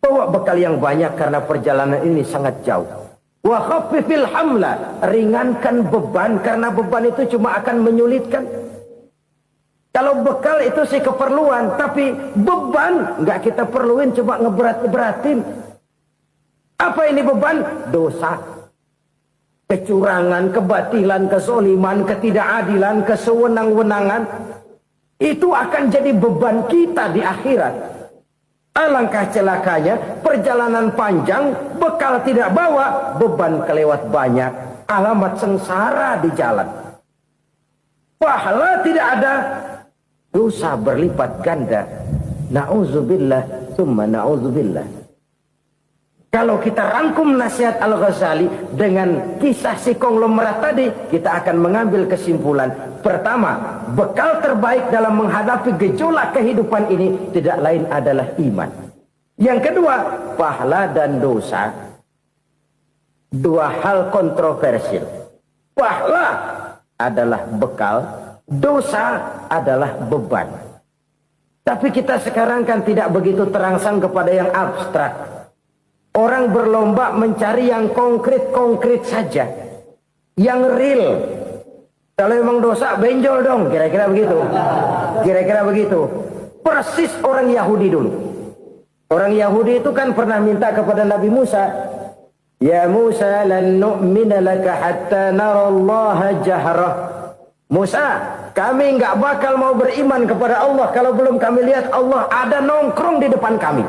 Bawa bekal yang banyak karena perjalanan ini sangat jauh. Wa khaffifil hamla, ringankan beban karena beban itu cuma akan menyulitkan. Kalau bekal itu sih keperluan, tapi beban nggak kita perluin, cuma ngeberat-beratin. Apa ini beban? Dosa, kecurangan, kebatilan, kezoliman, ketidakadilan, kesewenang-wenangan. Itu akan jadi beban kita di akhirat. Alangkah celakanya, perjalanan panjang, bekal tidak bawa, beban kelewat banyak, alamat sengsara di jalan. Pahala tidak ada, dosa berlipat ganda. Na'udzubillah, summa na'udzubillah. Kalau kita rangkum nasihat Al-Ghazali dengan kisah si konglomerat tadi, kita akan mengambil kesimpulan. Pertama, bekal terbaik dalam menghadapi gejolak kehidupan ini tidak lain adalah iman. Yang kedua, pahala dan dosa. Dua hal kontroversial. Pahala adalah bekal, dosa adalah beban. Tapi kita sekarang kan tidak begitu terangsang kepada yang abstrak. Orang berlomba mencari yang konkret-konkret saja. Yang real. Kalau memang dosa, benjol dong. Kira-kira begitu. Kira-kira begitu. Persis orang Yahudi dulu. Orang Yahudi itu kan pernah minta kepada Nabi Musa. Ya Musa, lan nu'mina laka hatta narallaha jahrah. Musa, kami nggak bakal mau beriman kepada Allah kalau belum kami lihat Allah ada nongkrong di depan kami.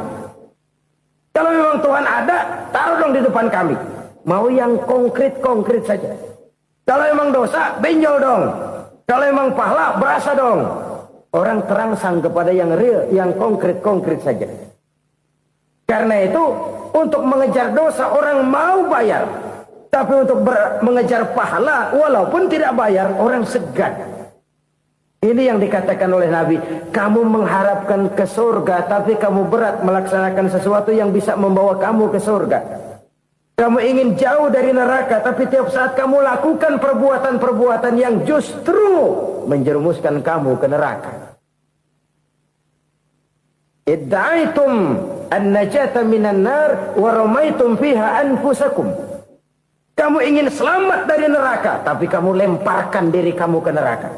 Kalau memang Tuhan ada, taruh dong di depan kami. Mau yang konkret-konkret saja. Kalau memang dosa, benjol dong. Kalau memang pahala, berasa dong. Orang terangsang kepada yang real, yang konkret-konkret saja. Karena itu, untuk mengejar dosa, orang mau bayar. Tapi untuk mengejar pahala, walaupun tidak bayar, orang segan. Ini yang dikatakan oleh Nabi, kamu mengharapkan ke surga, tapi kamu berat melaksanakan sesuatu yang bisa membawa kamu ke surga. Kamu ingin jauh dari neraka, tapi tiap saat kamu lakukan perbuatan-perbuatan yang justru menjerumuskan kamu ke neraka. Idda'aitum an-najata minan nar wa ramaitum fiha anfusakum. Kamu ingin selamat dari neraka, tapi kamu lemparkan diri kamu ke neraka.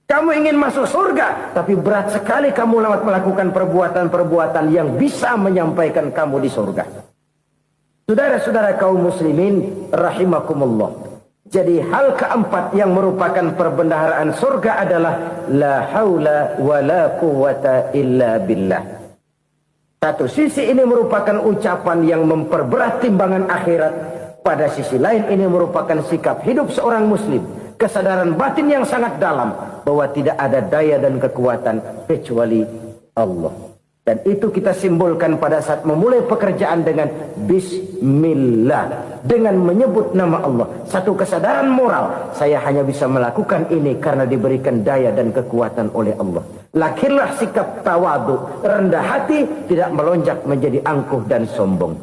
Kamu ingin masuk surga, tapi berat sekali kamu melakukan perbuatan-perbuatan yang bisa menyampaikan kamu di surga. Saudara-saudara kaum muslimin, rahimakumullah. Jadi hal keempat yang merupakan perbendaharaan surga adalah la haula wa la quwata illa billah. Satu sisi ini merupakan ucapan yang memperberat timbangan akhirat. Pada sisi lain ini merupakan sikap hidup seorang muslim, kesadaran batin yang sangat dalam bahwa tidak ada daya dan kekuatan kecuali Allah. Dan itu kita simbolkan pada saat memulai pekerjaan dengan Bismillah, dengan menyebut nama Allah. Satu kesadaran moral, saya hanya bisa melakukan ini karena diberikan daya dan kekuatan oleh Allah. Lahirlah sikap tawadu, rendah hati, tidak melonjak menjadi angkuh dan sombong.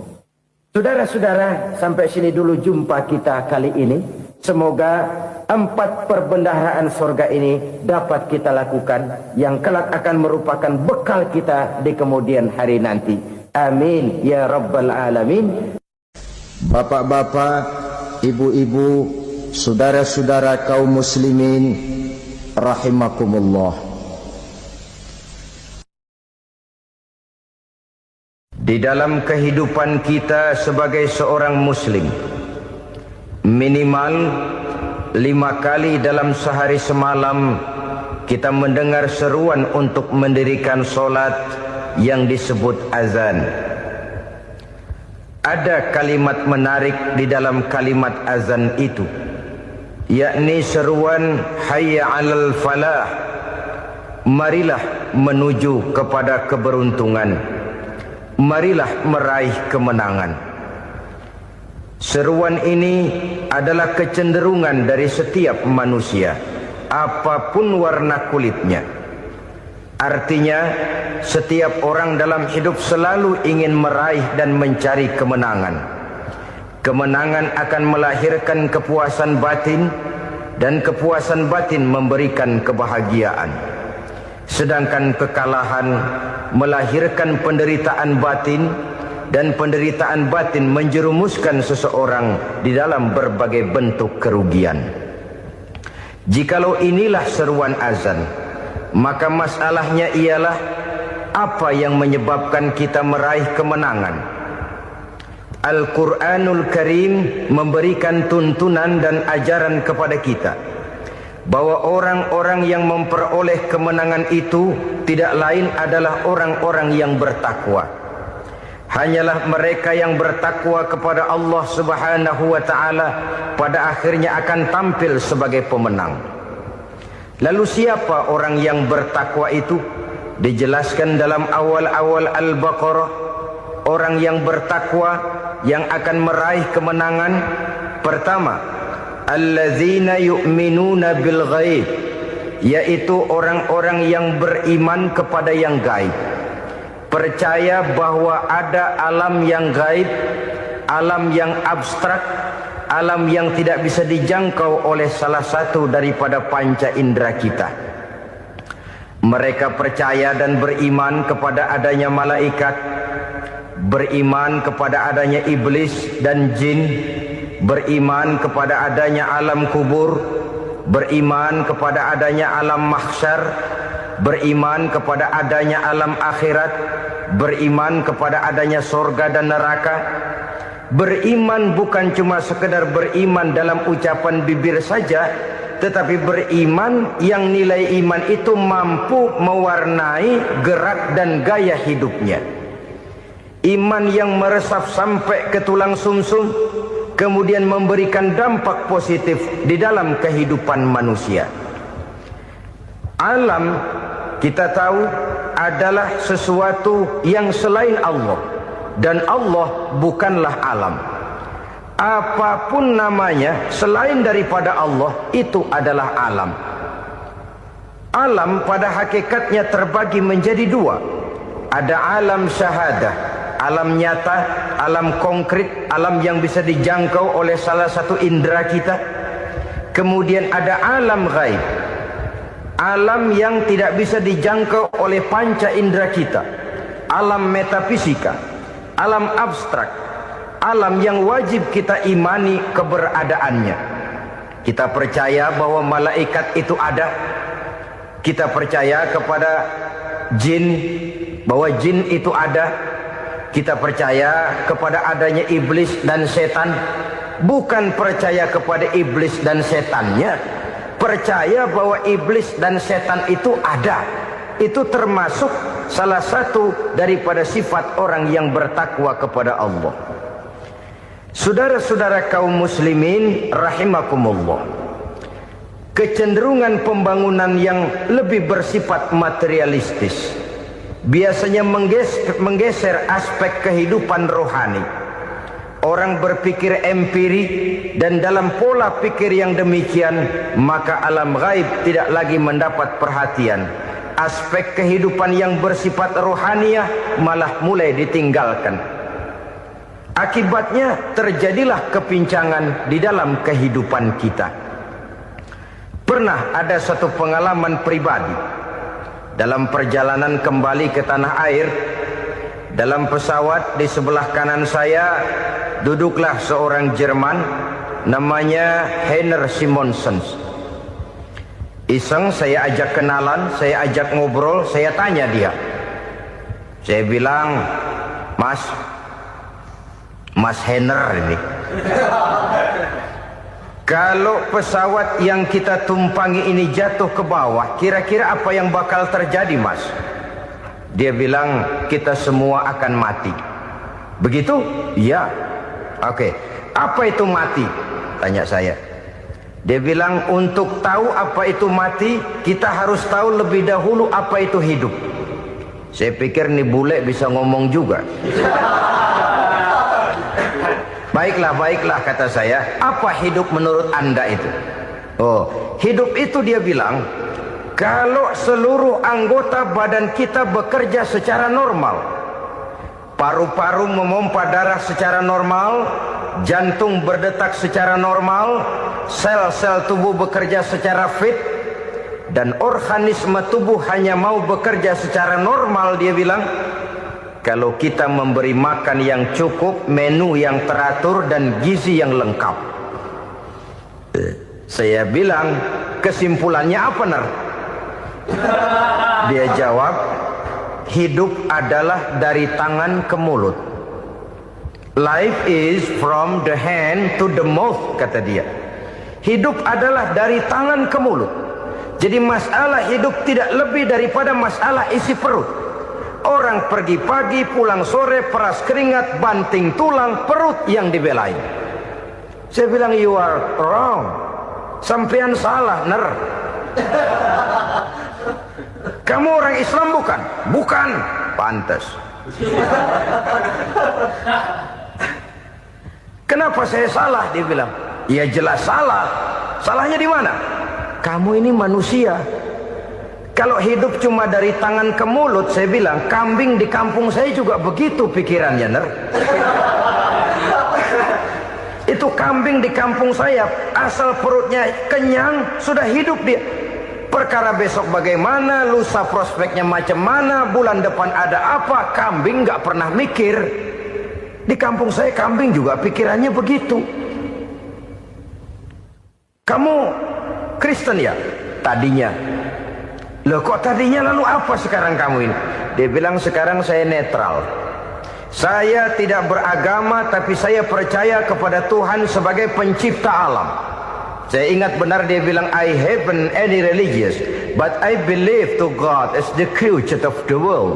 Saudara-saudara, sampai sini dulu jumpa kita kali ini. Semoga 4 perbendaharaan surga ini dapat kita lakukan, yang kelak akan merupakan bekal kita di kemudian hari nanti. Amin ya rabbal alamin. Bapak-bapak, ibu-ibu, saudara-saudara kaum muslimin rahimakumullah. Di dalam kehidupan kita sebagai seorang muslim, minimal 5 kali dalam sehari semalam kita mendengar seruan untuk mendirikan solat yang disebut azan. Ada kalimat menarik di dalam kalimat azan itu, yakni seruan hayya 'alal falah, marilah menuju kepada keberuntungan, marilah meraih kemenangan. Seruan ini adalah kecenderungan dari setiap manusia, apapun warna kulitnya. Artinya, setiap orang dalam hidup selalu ingin meraih dan mencari kemenangan. Kemenangan akan melahirkan kepuasan batin, dan kepuasan batin memberikan kebahagiaan. Sedangkan kekalahan melahirkan penderitaan batin, dan penderitaan batin menjerumuskan seseorang di dalam berbagai bentuk kerugian. Jikalau inilah seruan azan, maka masalahnya ialah apa yang menyebabkan kita meraih kemenangan. Al-Quranul Karim memberikan tuntunan dan ajaran kepada kita bahwa orang-orang yang memperoleh kemenangan itu tidak lain adalah orang-orang yang bertakwa. Hanyalah mereka yang bertakwa kepada Allah Subhanahu wa ta'ala pada akhirnya akan tampil sebagai pemenang. Lalu siapa orang yang bertakwa itu? Dijelaskan dalam awal-awal Al-Baqarah, orang yang bertakwa yang akan meraih kemenangan. Pertama, allazina yu'minuna bil ghaib, yaitu orang-orang yang beriman kepada yang gaib. Percaya bahwa ada alam yang gaib, alam yang abstrak, alam yang tidak bisa dijangkau oleh salah satu daripada panca indera kita. Mereka percaya dan beriman kepada adanya malaikat, beriman kepada adanya iblis dan jin, beriman kepada adanya alam kubur, beriman kepada adanya alam mahsyar, beriman kepada adanya alam akhirat, beriman kepada adanya surga dan neraka. Beriman bukan cuma sekedar beriman dalam ucapan bibir saja, tetapi beriman yang nilai iman itu mampu mewarnai gerak dan gaya hidupnya. Iman yang meresap sampai ke tulang sumsum, kemudian memberikan dampak positif di dalam kehidupan manusia. Alam, kita tahu, adalah sesuatu yang selain Allah, dan Allah bukanlah alam. Apapun namanya selain daripada Allah, itu adalah alam. Alam pada hakikatnya terbagi menjadi 2. Ada alam syahadah, alam nyata, alam konkret, alam yang bisa dijangkau oleh salah satu indera kita. Kemudian ada alam ghaib, alam yang tidak bisa dijangkau oleh panca indera kita, alam metafisika, alam abstrak, alam yang wajib kita imani keberadaannya. Kita percaya bahwa malaikat itu ada, kita percaya kepada jin, bahwa jin itu ada, kita percaya kepada adanya iblis dan setan. Bukan percaya kepada iblis dan setannya, percaya bahwa iblis dan setan itu ada. Itu termasuk salah satu daripada sifat orang yang bertakwa kepada Allah. Saudara-saudara kaum muslimin rahimakumullah, kecenderungan pembangunan yang lebih bersifat materialistis biasanya menggeser aspek kehidupan rohani. Orang berpikir empiri, dan dalam pola pikir yang demikian maka alam gaib tidak lagi mendapat perhatian. Aspek kehidupan yang bersifat rohaniah malah mulai ditinggalkan. Akibatnya terjadilah kepincangan di dalam kehidupan kita. Pernah ada satu pengalaman pribadi. Dalam perjalanan kembali ke tanah air, dalam pesawat di sebelah kanan saya duduklah seorang Jerman, namanya Heiner Simonsen. Iseng saya ajak kenalan, saya ajak ngobrol, saya tanya dia. Saya bilang, Mas Heiner ini, kalau pesawat yang kita tumpangi ini jatuh ke bawah, kira-kira apa yang bakal terjadi, Mas? Dia bilang, kita semua akan mati. Begitu? Iya. Oke. Apa itu mati? Tanya saya. Dia bilang, untuk tahu apa itu mati, kita harus tahu lebih dahulu apa itu hidup. Saya pikir nih bule bisa ngomong juga. Baiklah kata saya. Apa hidup menurut Anda itu? Oh, hidup itu dia bilang, kalau seluruh anggota badan kita bekerja secara normal, paru-paru memompa darah secara normal, jantung berdetak secara normal, sel-sel tubuh bekerja secara fit, dan organisme tubuh hanya mau bekerja secara normal, dia bilang, kalau kita memberi makan yang cukup, menu yang teratur, dan gizi yang lengkap. Saya bilang, kesimpulannya apa, Ner? Dia jawab, hidup adalah dari tangan ke mulut. Life is from the hand to the mouth, kata dia. Hidup adalah dari tangan ke mulut. Jadi masalah hidup tidak lebih daripada masalah isi perut. Orang pergi pagi, pulang sore, peras keringat, banting tulang, perut yang dibelain. Saya bilang, you are wrong. Sampean salah, Ner. Kamu orang Islam bukan? Bukan. Pantas. Kenapa saya salah? Dia bilang, ya jelas salah. Salahnya di mana? Kamu ini manusia. Kalau hidup cuma dari tangan ke mulut, saya bilang, kambing di kampung saya juga begitu pikirannya, Ner. Itu kambing di kampung saya, asal perutnya kenyang, sudah hidup dia. Perkara besok bagaimana, lusa prospeknya macam mana, bulan depan ada apa, kambing nggak pernah mikir. Di kampung saya kambing juga pikirannya begitu. Kamu Kristen ya? Tadinya. Loh kok tadinya, lalu apa sekarang kamu ini? Dia bilang, sekarang saya netral. Saya tidak beragama, tapi saya percaya kepada Tuhan sebagai pencipta alam. Saya ingat benar dia bilang, I haven't any religious, but I believe to God as the creator of the world.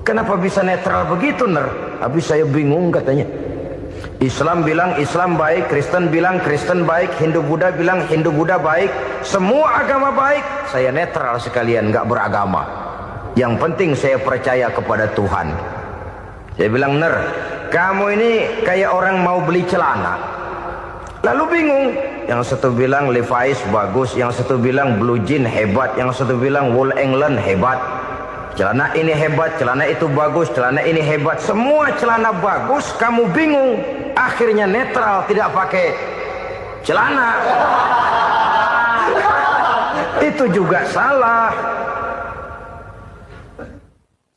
Kenapa bisa netral begitu, Ner? Habis saya bingung katanya. Islam bilang Islam baik, Kristen bilang Kristen baik, Hindu Buddha bilang Hindu Buddha baik, semua agama baik. Saya netral sekalian, nggak beragama. Yang penting saya percaya kepada Tuhan. Saya bilang, Ner, kamu ini kayak orang mau beli celana, lalu bingung. Yang satu bilang Levi's bagus, yang satu bilang Blue Jean hebat, yang satu bilang Wool England hebat. Celana ini hebat, celana itu bagus, celana ini hebat. Semua celana bagus, kamu bingung. Akhirnya netral, tidak pakai celana. Itu juga salah.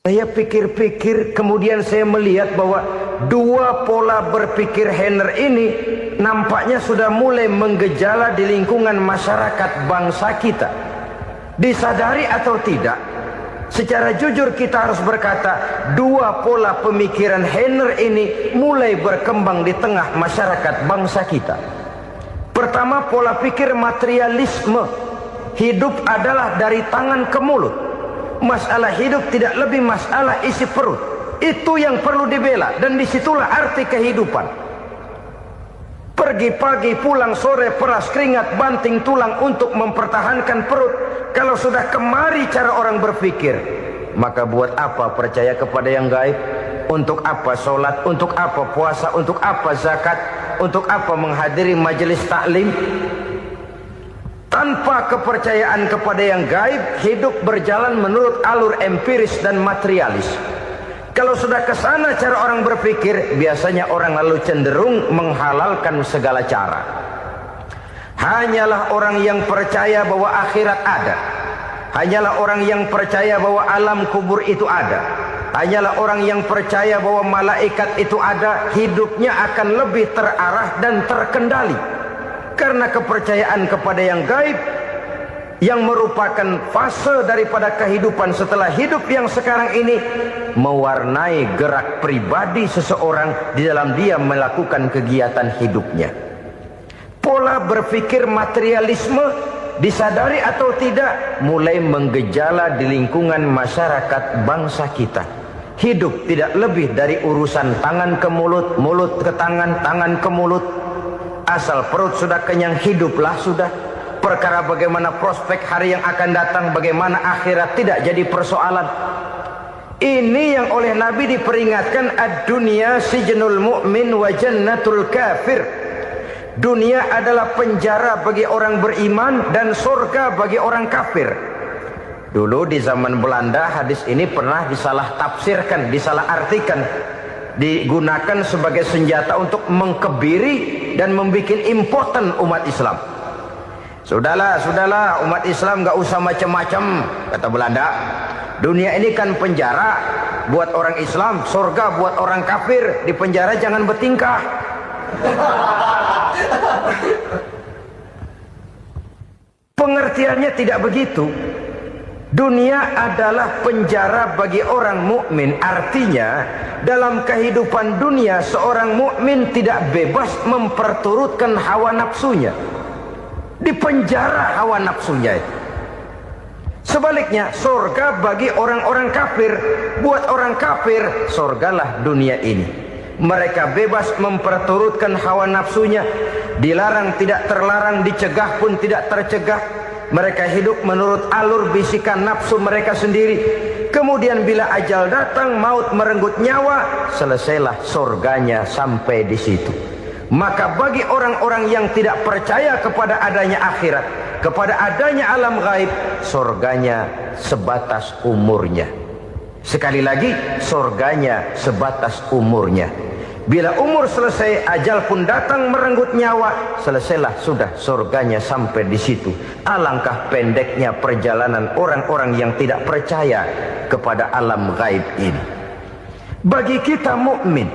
Saya pikir-pikir, kemudian saya melihat bahwa dua pola berpikir Heiner ini nampaknya sudah mulai menggejala di lingkungan masyarakat bangsa kita. Disadari atau tidak, secara jujur kita harus berkata, dua pola pemikiran Heiner ini mulai berkembang di tengah masyarakat bangsa kita. Pertama, pola pikir materialisme. Hidup adalah dari tangan ke mulut. Masalah hidup tidak lebih masalah isi perut. Itu yang perlu dibela, dan disitulah arti kehidupan. Pergi pagi, pulang sore, peras keringat, banting tulang untuk mempertahankan perut. Kalau sudah kemari cara orang berpikir, maka buat apa percaya kepada yang gaib? Untuk apa sholat? Untuk apa puasa? Untuk apa zakat? Untuk apa menghadiri majelis taklim? Tanpa kepercayaan kepada yang gaib, hidup berjalan menurut alur empiris dan materialis. Kalau sudah ke sana cara orang berpikir, biasanya orang lalu cenderung menghalalkan segala cara. Hanyalah orang yang percaya bahwa akhirat ada. Hanyalah orang yang percaya bahwa alam kubur itu ada. Hanyalah orang yang percaya bahwa malaikat itu ada, hidupnya akan lebih terarah dan terkendali. Karena kepercayaan kepada yang gaib, yang merupakan fase daripada kehidupan setelah hidup yang sekarang ini, mewarnai gerak pribadi seseorang di dalam dia melakukan kegiatan hidupnya. Pola berpikir materialisme, disadari atau tidak, mulai menggejala di lingkungan masyarakat bangsa kita. Hidup tidak lebih dari urusan tangan ke mulut, mulut ke tangan, tangan ke mulut. Asal perut sudah kenyang, hiduplah sudah. Perkara bagaimana prospek hari yang akan datang, bagaimana akhirat tidak jadi persoalan. Ini yang oleh Nabi diperingatkan, ad-dunya sijnul mu'min wa jannatul kafir. Dunia adalah penjara bagi orang beriman dan surga bagi orang kafir. Dulu di zaman Belanda hadis ini pernah disalah tafsirkan, disalah artikan, digunakan sebagai senjata untuk mengkebiri dan membuat impoten umat Islam. Sudahlah umat Islam gak usah macam-macam, kata Belanda. Dunia ini kan penjara buat orang Islam, surga buat orang kafir. Di penjara jangan bertingkah. Pengertiannya tidak begitu. Dunia adalah penjara bagi orang mukmin. Artinya dalam kehidupan dunia seorang mukmin tidak bebas memperturutkan hawa nafsunya. Di penjara hawa nafsunya itu. Sebaliknya surga bagi orang-orang kafir. Buat orang kafir, surgalah dunia ini. Mereka bebas memperturutkan hawa nafsunya. Dilarang tidak terlarang, dicegah pun tidak tercegah. Mereka hidup menurut alur bisikan nafsu mereka sendiri. Kemudian bila ajal datang, maut merenggut nyawa, selesailah surganya sampai di situ. Maka bagi orang-orang yang tidak percaya kepada adanya akhirat, kepada adanya alam gaib, surganya sebatas umurnya. Sekali lagi, surganya sebatas umurnya. Bila umur selesai, ajal pun datang merenggut nyawa, selesailah sudah surganya sampai di situ. Alangkah pendeknya perjalanan orang-orang yang tidak percaya kepada alam gaib ini. Bagi kita mukmin,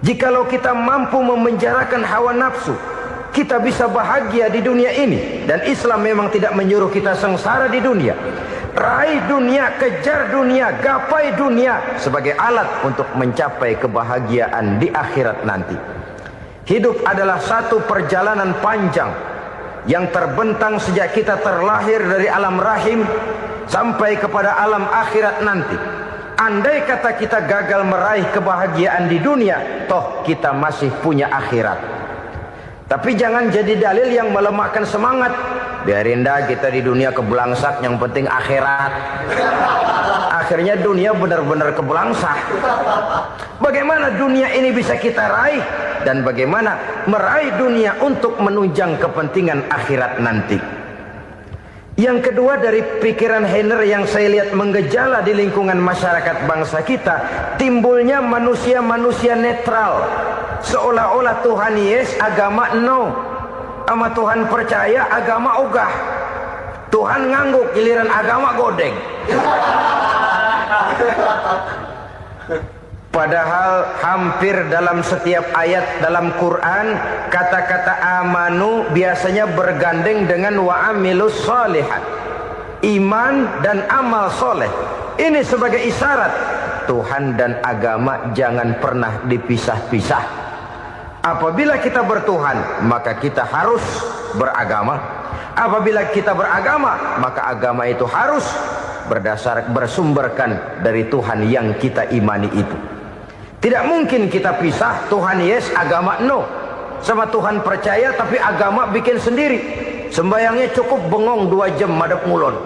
jikalau kita mampu memenjarakan hawa nafsu, kita bisa bahagia di dunia ini. Dan Islam memang tidak menyuruh kita sengsara di dunia. Raih dunia, kejar dunia, gapai dunia sebagai alat untuk mencapai kebahagiaan di akhirat nanti. Hidup adalah satu perjalanan panjang yang terbentang sejak kita terlahir dari alam rahim sampai kepada alam akhirat nanti. Andai kata kita gagal meraih kebahagiaan di dunia, toh kita masih punya akhirat. Tapi jangan jadi dalil yang melemahkan semangat. Biarin dah kita di dunia kebelangsak, yang penting akhirat. Akhirnya dunia benar-benar kebelangsak. Bagaimana dunia ini bisa kita raih, dan bagaimana meraih dunia untuk menunjang kepentingan akhirat nanti. Yang kedua, dari pikiran Heiner yang saya lihat menggejala di lingkungan masyarakat bangsa kita, timbulnya manusia-manusia netral. Seolah-olah Tuhan yes, agama no. Sama Tuhan percaya, agama ogah. Tuhan ngangguk, giliran agama godeng. Padahal hampir dalam setiap ayat dalam Quran, kata-kata amanu biasanya bergandeng dengan wa amilus sholihat. Iman dan amal soleh. Ini sebagai isyarat Tuhan dan agama jangan pernah dipisah-pisah. Apabila kita bertuhan, maka kita harus beragama. Apabila kita beragama, maka agama itu harus bersumberkan dari Tuhan yang kita imani itu. Tidak mungkin kita pisah, Tuhan yes, agama no. Sama Tuhan percaya tapi agama bikin sendiri. Sembayangnya cukup bengong 2 jam madep ngulon.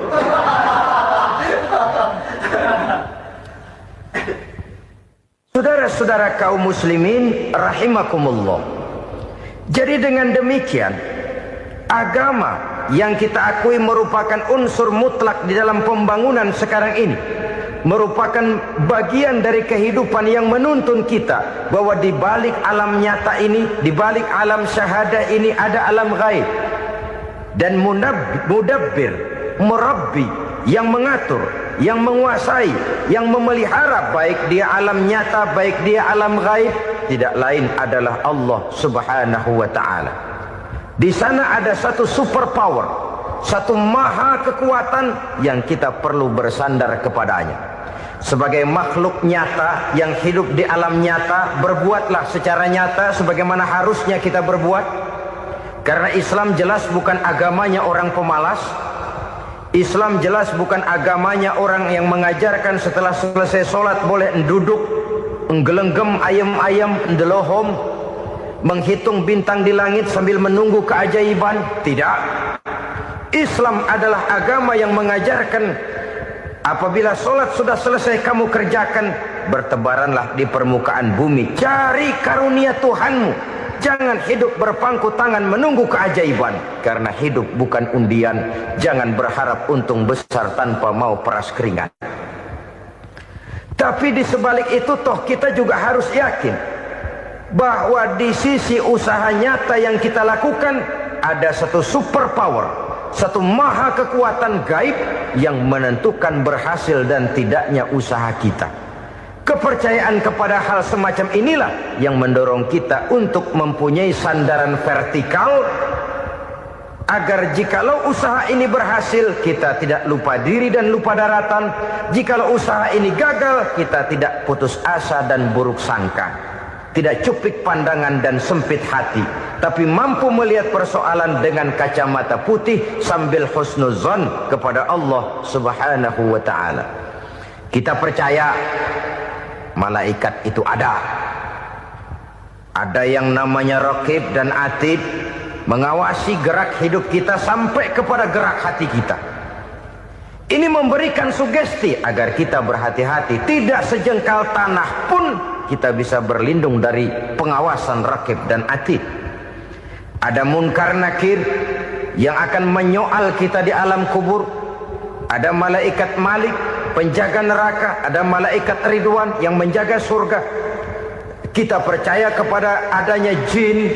Saudara-saudara kaum muslimin rahimakumullah. Jadi dengan demikian, agama yang kita akui merupakan unsur mutlak di dalam pembangunan sekarang ini, merupakan bagian dari kehidupan yang menuntun kita bahwa di balik alam nyata ini, di balik alam syahadah ini ada alam gaib. Dan mudabbir, murabbi, yang mengatur, yang menguasai, yang memelihara baik dia alam nyata, baik dia alam gaib, tidak lain adalah Allah Subhanahu wa ta'ala. Di sana ada satu super power, satu maha kekuatan yang kita perlu bersandar kepadanya. Sebagai makhluk nyata yang hidup di alam nyata, berbuatlah secara nyata sebagaimana harusnya kita berbuat. Karena Islam jelas bukan agamanya orang pemalas. Islam jelas bukan agamanya orang yang mengajarkan setelah selesai sholat boleh duduk, nggelenggem ayam-ayam, ndelohom, menghitung bintang di langit sambil menunggu keajaiban. Tidak. Islam adalah agama yang mengajarkan apabila sholat sudah selesai kamu kerjakan, bertebaranlah di permukaan bumi, cari karunia Tuhanmu. Jangan hidup berpangku tangan menunggu keajaiban. Karena hidup bukan undian. Jangan berharap untung besar tanpa mau peras keringat. Tapi di sebalik itu toh kita juga harus yakin bahwa di sisi usaha nyata yang kita lakukan ada satu super power, satu maha kekuatan gaib yang menentukan berhasil dan tidaknya usaha kita. Kepercayaan kepada hal semacam inilah yang mendorong kita untuk mempunyai sandaran vertikal, agar jikalau usaha ini berhasil, kita tidak lupa diri dan lupa daratan. Jikalau usaha ini gagal, kita tidak putus asa dan buruk sangka, tidak cupik pandangan dan sempit hati, tapi mampu melihat persoalan dengan kacamata putih sambil husnuzon kepada Allah Subhanahu wa ta'ala. Kita percaya malaikat itu ada. Ada yang namanya raqib dan atid, mengawasi gerak hidup kita sampai kepada gerak hati kita. Ini memberikan sugesti agar kita berhati-hati. Tidak sejengkal tanah pun kita bisa berlindung dari pengawasan raqib dan atid. Ada munkar nakir yang akan menyoal kita di alam kubur. Ada malaikat Malik, penjaga neraka. Ada malaikat Ridwan yang menjaga surga. Kita percaya kepada adanya jin.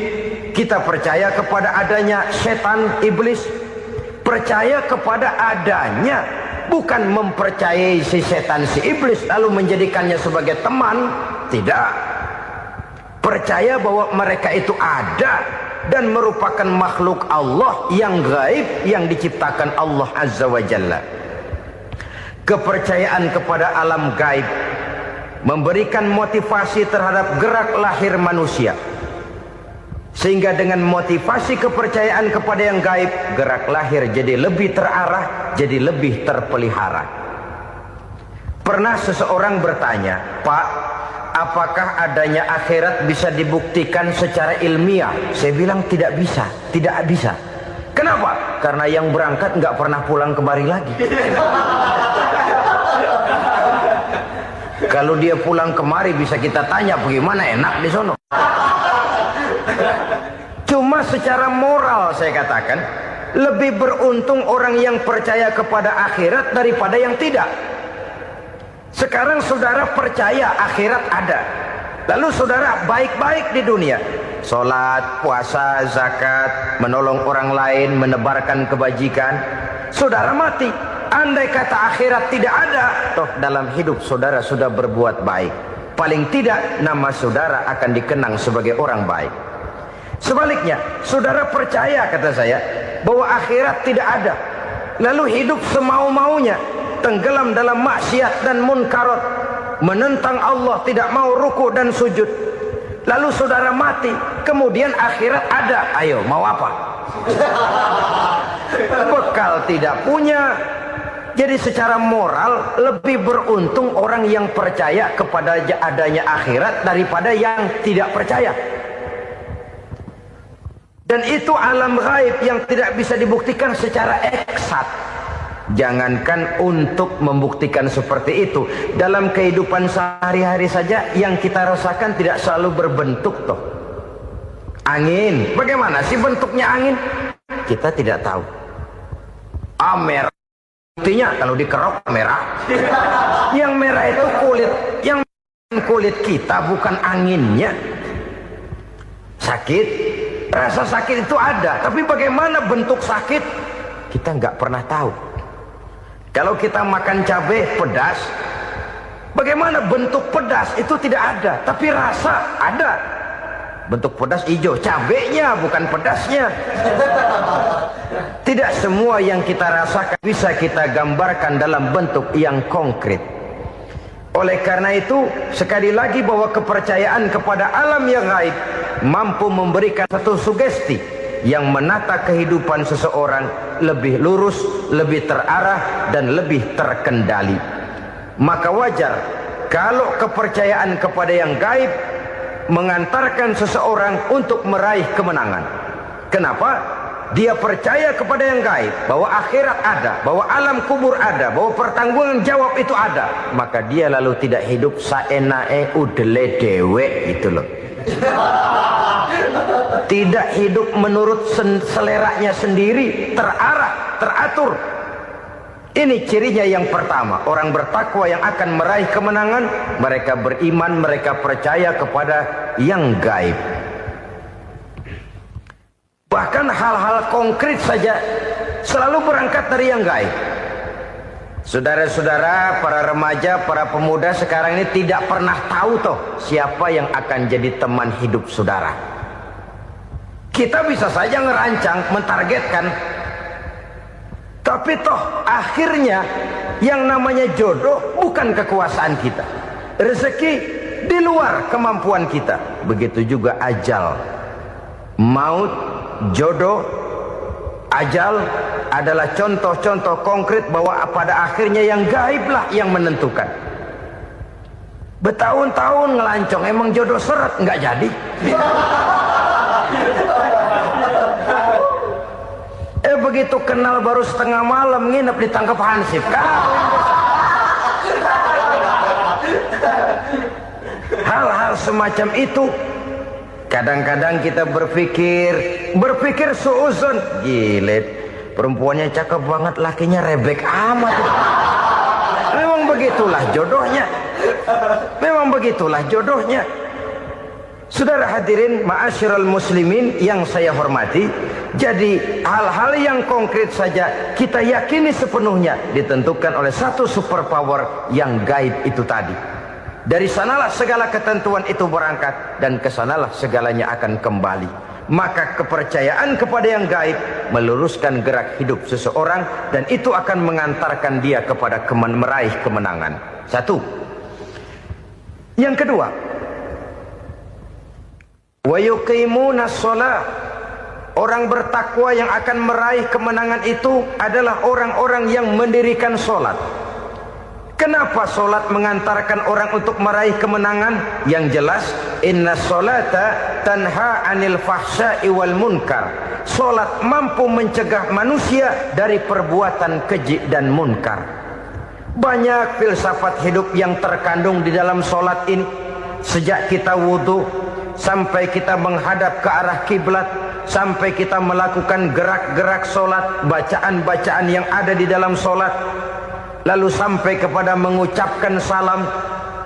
Kita percaya kepada adanya setan, iblis. Percaya kepada adanya, bukan mempercayai si setan, si iblis lalu menjadikannya sebagai teman. Tidak. Percaya bahwa mereka itu ada dan merupakan makhluk Allah yang gaib, yang diciptakan Allah Azza wa Jalla. Kepercayaan kepada alam gaib memberikan motivasi terhadap gerak lahir manusia, sehingga dengan motivasi kepercayaan kepada yang gaib, gerak lahir jadi lebih terarah, jadi lebih terpelihara. Pernah seseorang bertanya, "Pak, apakah adanya akhirat bisa dibuktikan secara ilmiah?" Saya bilang tidak bisa, tidak bisa. Kenapa? Karena yang berangkat nggak pernah pulang kemari lagi. Kalau dia pulang kemari bisa kita tanya bagaimana enak di sono. Cuma secara moral saya katakan, lebih beruntung orang yang percaya kepada akhirat daripada yang tidak. Sekarang saudara percaya akhirat ada, lalu saudara baik-baik di dunia, sholat, puasa, zakat, menolong orang lain, menebarkan kebajikan. Saudara mati, andai kata akhirat tidak ada, toh dalam hidup saudara sudah berbuat baik. Paling tidak nama saudara akan dikenang sebagai orang baik. Sebaliknya, saudara percaya, kata saya, bahwa akhirat tidak ada, lalu hidup semau-maunya, tenggelam dalam maksiat dan munkarat, menentang Allah, tidak mau ruku dan sujud. Lalu saudara mati, kemudian akhirat ada, ayo mau apa? Bekal tidak punya. Jadi secara moral lebih beruntung orang yang percaya kepada adanya akhirat daripada yang tidak percaya. Dan itu alam gaib yang tidak bisa dibuktikan secara eksat. Jangankan untuk membuktikan seperti itu, dalam kehidupan sehari-hari saja yang kita rasakan tidak selalu berbentuk toh. Angin, bagaimana sih bentuknya angin? Kita tidak tahu. Merah, buktinya kalau dikerok merah. Yang merah itu kulit, yang kulit kita bukan anginnya. Sakit, rasa sakit itu ada, tapi bagaimana bentuk sakit kita nggak pernah tahu. Kalau kita makan cabai pedas, bagaimana bentuk pedas itu tidak ada, tapi rasa ada. Bentuk pedas hijau, cabainya bukan pedasnya. Tidak semua yang kita rasakan bisa kita gambarkan dalam bentuk yang konkret. Oleh karena itu, sekali lagi bahwa kepercayaan kepada alam yang gaib mampu memberikan satu sugesti yang menata kehidupan seseorang lebih lurus, lebih terarah, dan lebih terkendali. Maka wajar kalau kepercayaan kepada yang gaib mengantarkan seseorang untuk meraih kemenangan. Kenapa? Dia percaya kepada yang gaib, bahwa akhirat ada, bahwa alam kubur ada, bahwa pertanggungan jawab itu ada. Maka dia lalu tidak hidup saenae udele dewe itu loh. Tidak hidup menurut seleranya sendiri, terarah, teratur. Ini cirinya yang pertama. Orang bertakwa yang akan meraih kemenangan, mereka beriman, mereka percaya kepada yang gaib. Bahkan hal-hal konkret saja selalu berangkat dari yang gaib. Saudara-saudara, para remaja, para pemuda sekarang ini tidak pernah tahu toh siapa yang akan jadi teman hidup saudara. Kita bisa saja ngerancang, mentargetkan, tapi toh akhirnya yang namanya jodoh bukan kekuasaan kita. Rezeki di luar kemampuan kita. Begitu juga ajal. Maut, jodoh, ajal adalah contoh-contoh konkret bahwa pada akhirnya yang gaiblah yang menentukan. Bertahun-tahun ngelancong, emang jodoh seret, nggak jadi. Begitu kenal baru setengah malam nginep ditangkap hansip kan? Hal-hal semacam itu kadang-kadang kita berpikir suuzon, gile, perempuannya cakep banget, lakinya rebek amat. Memang begitulah jodohnya. Memang begitulah jodohnya. Saudara hadirin ma'asyiral muslimin yang saya hormati, jadi hal-hal yang konkret saja kita yakini sepenuhnya ditentukan oleh satu superpower yang gaib itu tadi. Dari sanalah segala ketentuan itu berangkat dan kesanalah segalanya akan kembali. Maka kepercayaan kepada yang gaib meluruskan gerak hidup seseorang dan itu akan mengantarkan dia kepada meraih kemenangan. Satu. Yang kedua, wa yuqimuna shalah. Orang bertakwa yang akan meraih kemenangan itu adalah orang-orang yang mendirikan sholat. Kenapa sholat mengantarkan orang untuk meraih kemenangan? Yang jelas, inna sholata tanha anil fahsya'i wal munkar. Sholat mampu mencegah manusia dari perbuatan keji dan munkar. Banyak filsafat hidup yang terkandung di dalam sholat ini. Sejak kita wudhu sampai kita menghadap ke arah kiblat, sampai kita melakukan gerak-gerak sholat, bacaan-bacaan yang ada di dalam sholat, lalu sampai kepada mengucapkan salam.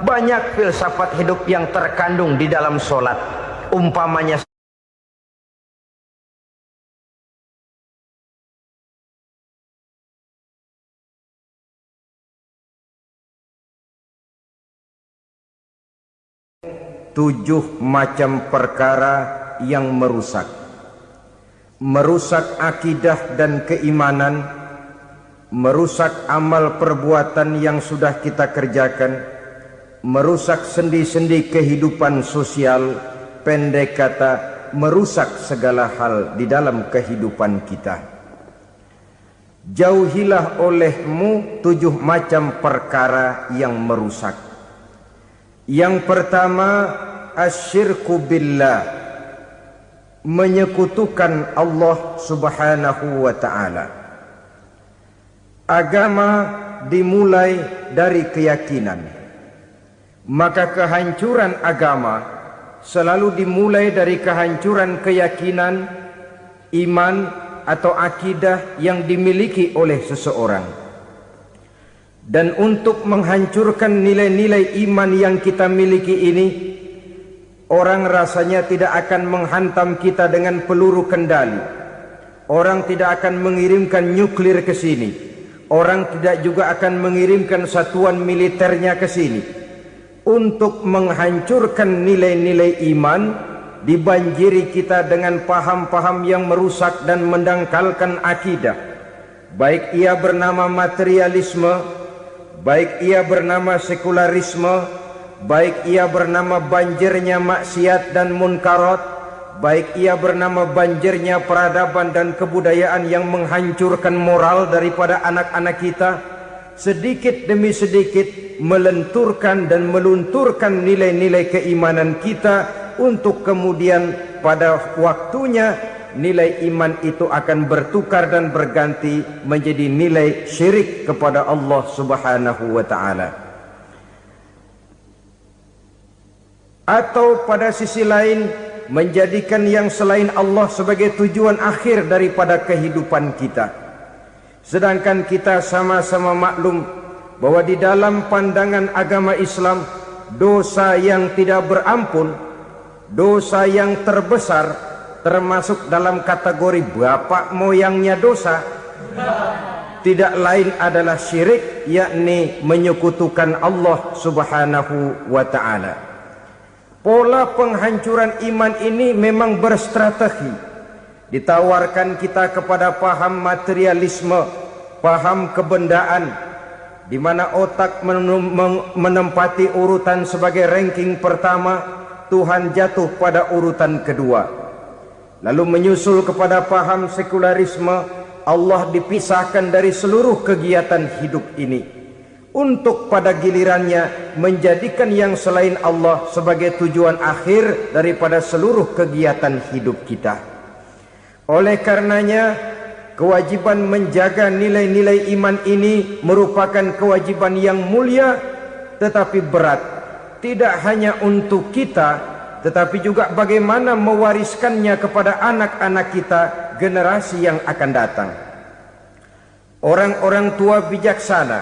Banyak filsafat hidup yang terkandung di dalam sholat. Umpamanya tujuh macam perkara yang merusak akidah dan keimanan, merusak amal perbuatan yang sudah kita kerjakan, merusak sendi-sendi kehidupan sosial, pendek kata merusak segala hal di dalam kehidupan kita. Jauhilah olehmu tujuh macam perkara yang merusak. Yang pertama, asyirku billah, menyekutukan Allah Subhanahu wa ta'ala. Agama dimulai dari keyakinan, maka kehancuran agama selalu dimulai dari kehancuran keyakinan, iman atau akidah yang dimiliki oleh seseorang. Dan untuk menghancurkan nilai-nilai iman yang kita miliki ini, orang rasanya tidak akan menghantam kita dengan peluru kendali. Orang tidak akan mengirimkan nuklir ke sini. Orang tidak juga akan mengirimkan satuan militernya ke sini. Untuk menghancurkan nilai-nilai iman, dibanjiri kita dengan paham-paham yang merusak dan mendangkalkan akidah. Baik ia bernama materialisme, baik ia bernama sekularisme, baik ia bernama banjirnya maksiat dan munkarat, baik ia bernama banjirnya peradaban dan kebudayaan yang menghancurkan moral daripada anak-anak kita, sedikit demi sedikit melenturkan dan melunturkan nilai-nilai keimanan kita, untuk kemudian pada waktunya nilai iman itu akan bertukar dan berganti menjadi nilai syirik kepada Allah Subhanahu wa ta'ala. Atau pada sisi lain, menjadikan yang selain Allah sebagai tujuan akhir daripada kehidupan kita. Sedangkan kita sama-sama maklum bahwa di dalam pandangan agama Islam, dosa yang tidak berampun, dosa yang terbesar, termasuk dalam kategori bapak moyangnya dosa, tidak lain adalah syirik, yakni menyekutukan Allah Subhanahu wa ta'ala. Pola penghancuran iman ini memang berstrategi. Ditawarkan kita kepada paham materialisme, paham kebendaan, di mana otak menempati urutan sebagai ranking pertama, Tuhan jatuh pada urutan kedua. Lalu menyusul kepada paham sekularisme, Allah dipisahkan dari seluruh kegiatan hidup ini, untuk pada gilirannya menjadikan yang selain Allah sebagai tujuan akhir daripada seluruh kegiatan hidup kita. Oleh karenanya, kewajiban menjaga nilai-nilai iman ini merupakan kewajiban yang mulia tetapi berat, tidak hanya untuk kita, tetapi juga bagaimana mewariskannya kepada anak-anak kita, generasi yang akan datang. Orang-orang tua bijaksana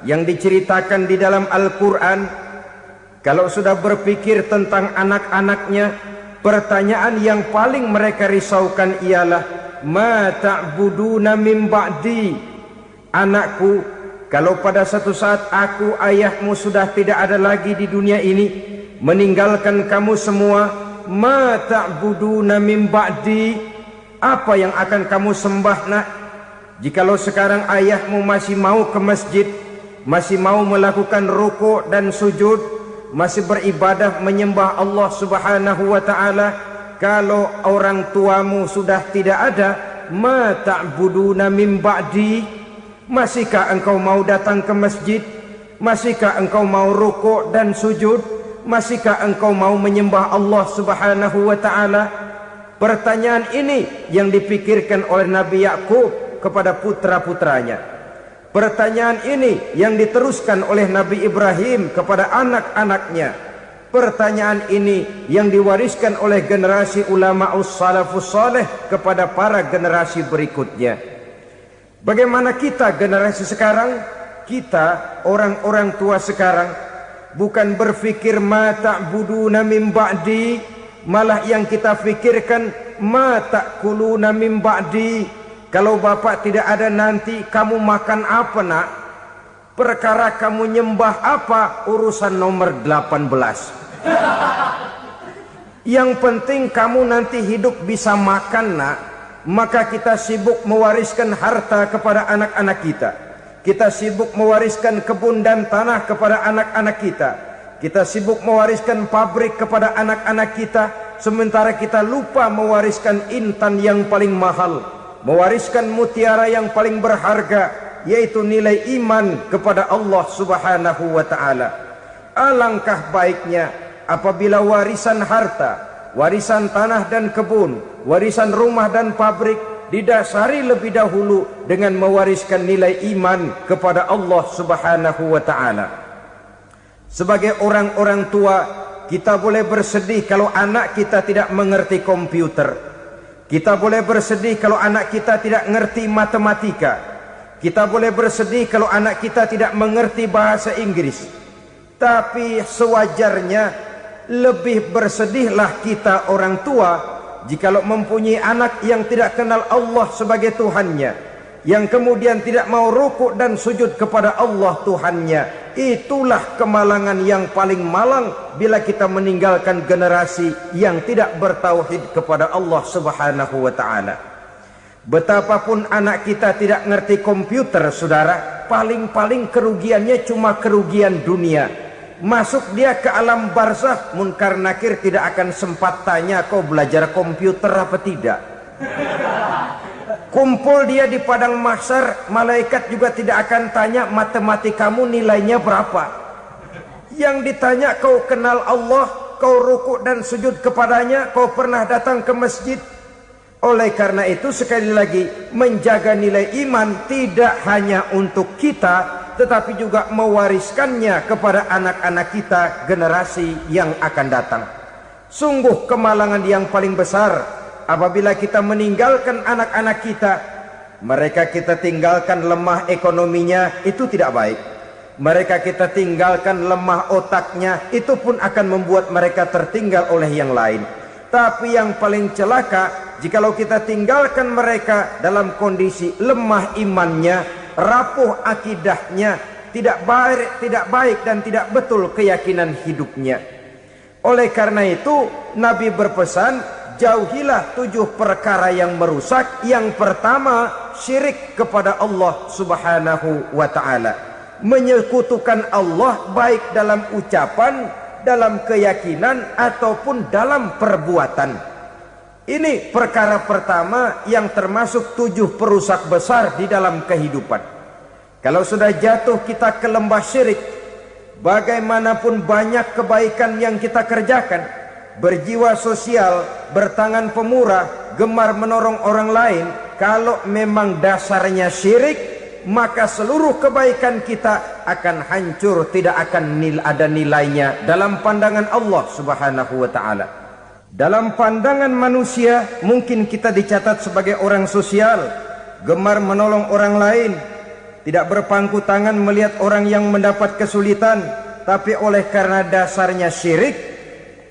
yang diceritakan di dalam Al-Quran, kalau sudah berpikir tentang anak-anaknya, pertanyaan yang paling mereka risaukan ialah, ma ta'buduna min ba'di. Anakku, kalau pada satu saat aku, ayahmu sudah tidak ada lagi di dunia ini, meninggalkan kamu semua, ma ta'buduna min ba'di, apa yang akan kamu sembah nak? Jikalau sekarang ayahmu masih mau ke masjid, masih mau melakukan rukuk dan sujud, masih beribadah menyembah Allah Subhanahu wa ta'ala, kalau orang tuamu sudah tidak ada, ma ta'buduna min ba'di, masihkah engkau mau datang ke masjid? Masihkah engkau mau rukuk dan sujud? Masihkah engkau mau menyembah Allah Subhanahu wa ta'ala? Pertanyaan ini yang dipikirkan oleh Nabi Yakub kepada putra-putranya. Pertanyaan ini yang diteruskan oleh Nabi Ibrahim kepada anak-anaknya. Pertanyaan ini yang diwariskan oleh generasi ulama'us salafus saleh kepada para generasi berikutnya. Bagaimana kita generasi sekarang? Kita orang-orang tua sekarang bukan berfikir ma ta'buduna min ba'di, malah yang kita fikirkan ma ta'kuluna min ba'di. Kalau bapak tidak ada nanti kamu makan apa nak? Perkara kamu nyembah apa, urusan nomor 18. Yang penting kamu nanti hidup bisa makan nak. Maka kita sibuk mewariskan harta kepada anak-anak kita. Kita sibuk mewariskan kebun dan tanah kepada anak-anak kita. Kita sibuk mewariskan pabrik kepada anak-anak kita, sementara kita lupa mewariskan intan yang paling mahal, mewariskan mutiara yang paling berharga, yaitu nilai iman kepada Allah Subhanahu wa ta'ala. Alangkah baiknya apabila warisan harta, warisan tanah dan kebun, warisan rumah dan pabrik, didasari lebih dahulu dengan mewariskan nilai iman kepada Allah Subhanahu wa taala. Sebagai orang-orang tua, kita boleh bersedih kalau anak kita tidak mengerti komputer. Kita boleh bersedih kalau anak kita tidak mengerti matematika. Kita boleh bersedih kalau anak kita tidak mengerti bahasa Inggris. Tapi sewajarnya lebih bersedihlah kita orang tua jikalau mempunyai anak yang tidak kenal Allah sebagai Tuhannya, yang kemudian tidak mau rukuk dan sujud kepada Allah Tuhannya. Itulah kemalangan yang paling malang bila kita meninggalkan generasi yang tidak bertauhid kepada Allah Subhanahu wa taala. Betapapun anak kita tidak ngerti komputer, saudara, paling-paling kerugiannya cuma kerugian dunia. Masuk dia ke alam barzakh, munkar nakir tidak akan sempat tanya kau belajar komputer apa tidak. Kumpul dia di padang mahsyar, malaikat juga tidak akan tanya matematikamu nilainya berapa. Yang ditanya kau kenal Allah, kau rukuk dan sujud kepadanya, kau pernah datang ke masjid. Oleh karena itu sekali lagi, menjaga nilai iman tidak hanya untuk kita, tetapi juga mewariskannya kepada anak-anak kita, generasi yang akan datang. Sungguh kemalangan yang paling besar apabila kita meninggalkan anak-anak kita. Mereka kita tinggalkan lemah ekonominya, itu tidak baik. Mereka kita tinggalkan lemah otaknya, itu pun akan membuat mereka tertinggal oleh yang lain. Tapi yang paling celaka, jikalau kita tinggalkan mereka dalam kondisi lemah imannya, rapuh akidahnya, tidak baik dan tidak betul keyakinan hidupnya. Oleh karena itu Nabi berpesan, jauhilah 7 perkara yang merusak. Yang pertama, syirik kepada Allah Subhanahu wa taala. Menyekutukan Allah baik dalam ucapan, dalam keyakinan ataupun dalam perbuatan. Ini perkara pertama yang termasuk 7 perusak besar di dalam kehidupan. Kalau sudah jatuh kita ke lembah syirik, bagaimanapun banyak kebaikan yang kita kerjakan, berjiwa sosial, bertangan pemurah, gemar menolong orang lain, kalau memang dasarnya syirik, maka seluruh kebaikan kita akan hancur, tidak akan ada nilainya dalam pandangan Allah Subhanahu wa taala. Dalam pandangan manusia mungkin kita dicatat sebagai orang sosial, gemar menolong orang lain, tidak berpangku tangan melihat orang yang mendapat kesulitan, tapi oleh karena dasarnya syirik,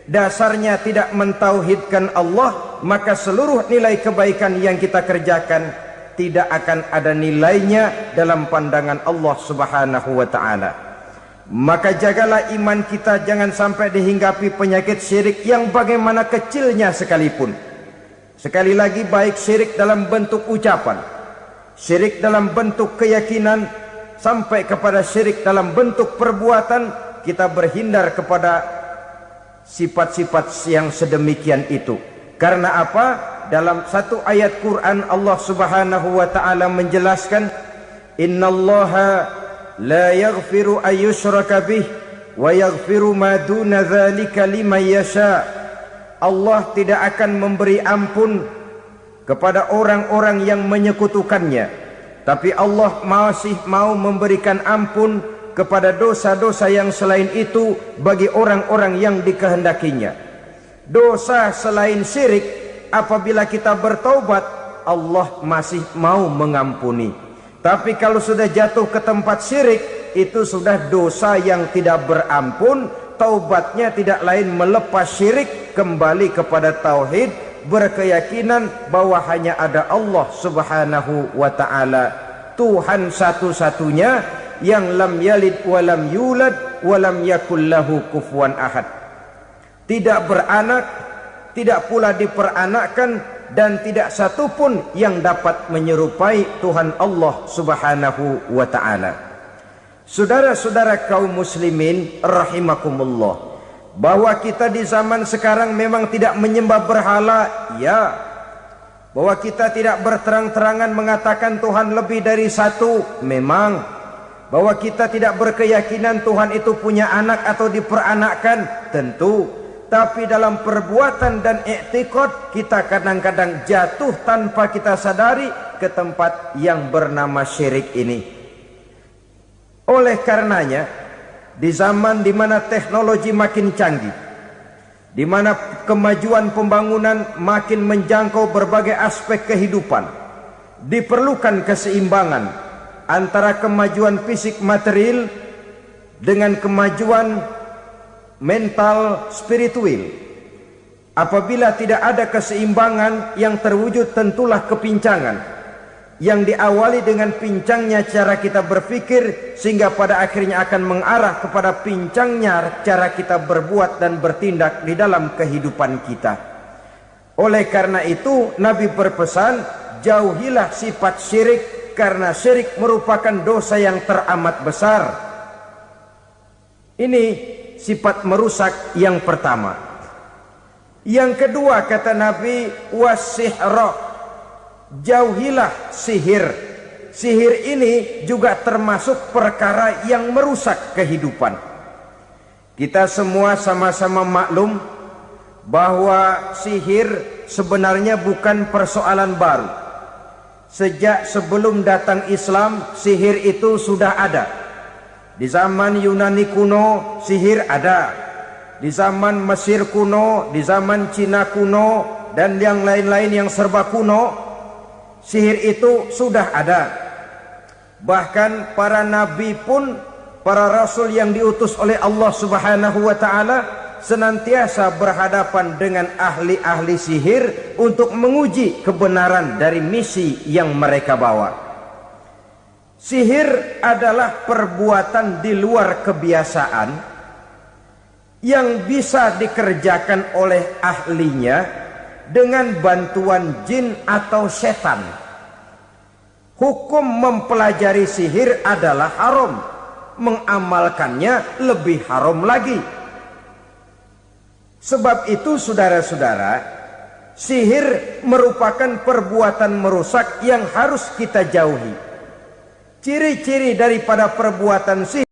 dasarnya tidak mentauhidkan Allah, maka seluruh nilai kebaikan yang kita kerjakan tidak akan ada nilainya dalam pandangan Allah Subhanahu wa taala. Maka jagalah iman kita jangan sampai dihinggapi penyakit syirik yang bagaimana kecilnya sekalipun. Sekali lagi, baik syirik dalam bentuk ucapan, syirik dalam bentuk keyakinan, sampai kepada syirik dalam bentuk perbuatan, kita berhindar kepada sifat-sifat yang sedemikian itu. Karena apa? Dalam satu ayat Quran Allah Subhanahu wa taala menjelaskan, innallaha la yaghfiru ayyushraka bih wa yaghfiru ma duna dzalika liman yasha. Allah tidak akan memberi ampun kepada orang-orang yang menyekutukannya, tapi Allah masih mau memberikan ampun kepada dosa-dosa yang selain itu bagi orang-orang yang dikehendakinya. Dosa selain syirik, apabila kita bertaubat, Allah masih mau mengampuni. Tapi kalau sudah jatuh ke tempat syirik, itu sudah dosa yang tidak berampun. Taubatnya tidak lain melepas syirik, kembali kepada tauhid, berkeyakinan bahwa hanya ada Allah Subhanahu wa taala, Tuhan satu-satunya yang lam yalid wa lam yulad wa lam yakul lahu kufuwan ahad. Tidak beranak, tidak pula diperanakkan, dan tidak satupun yang dapat menyerupai Tuhan Allah Subhanahu wa taala. Saudara-saudara kaum muslimin rahimakumullah, bahwa kita di zaman sekarang memang tidak menyembah berhala, ya. Bahwa kita tidak berterang-terangan mengatakan Tuhan lebih dari satu, memang. Bahwa kita tidak berkeyakinan Tuhan itu punya anak atau diperanakkan, tentu. tapi dalam perbuatan dan i'tiqad kita kadang-kadang jatuh tanpa kita sadari ke tempat yang bernama syirik ini. Oleh karenanya, di zaman di mana teknologi makin canggih, di mana kemajuan pembangunan makin menjangkau berbagai aspek kehidupan, diperlukan keseimbangan antara kemajuan fisik material dengan kemajuan mental spiritual. Apabila tidak ada keseimbangan, yang terwujud tentulah kepincangan yang diawali dengan pincangnya cara kita berpikir, sehingga pada akhirnya akan mengarah kepada pincangnya cara kita berbuat dan bertindak di dalam kehidupan kita. Oleh karena itu Nabi berpesan, jauhilah sifat syirik, karena syirik merupakan dosa yang teramat besar. Ini sifat merusak yang pertama. Yang kedua kata Nabi, wasihra, jauhilah sihir. Sihir ini juga termasuk perkara yang merusak kehidupan. Kita semua sama-sama maklum bahwa sihir sebenarnya bukan persoalan baru. Sejak sebelum datang Islam, sihir itu sudah ada. Di zaman Yunani kuno, sihir ada. Di zaman Mesir kuno, di zaman Cina kuno, dan yang lain-lain yang serba kuno, sihir itu sudah ada. Bahkan para nabi pun, para rasul yang diutus oleh Allah Subhanahu wa taala senantiasa berhadapan dengan ahli-ahli sihir untuk menguji kebenaran dari misi yang mereka bawa. Sihir adalah perbuatan di luar kebiasaan yang bisa dikerjakan oleh ahlinya dengan bantuan jin atau setan. Hukum mempelajari sihir adalah haram, mengamalkannya lebih haram lagi. Sebab itu saudara-saudara, sihir merupakan perbuatan merusak yang harus kita jauhi. Ciri-ciri daripada perbuatan sihir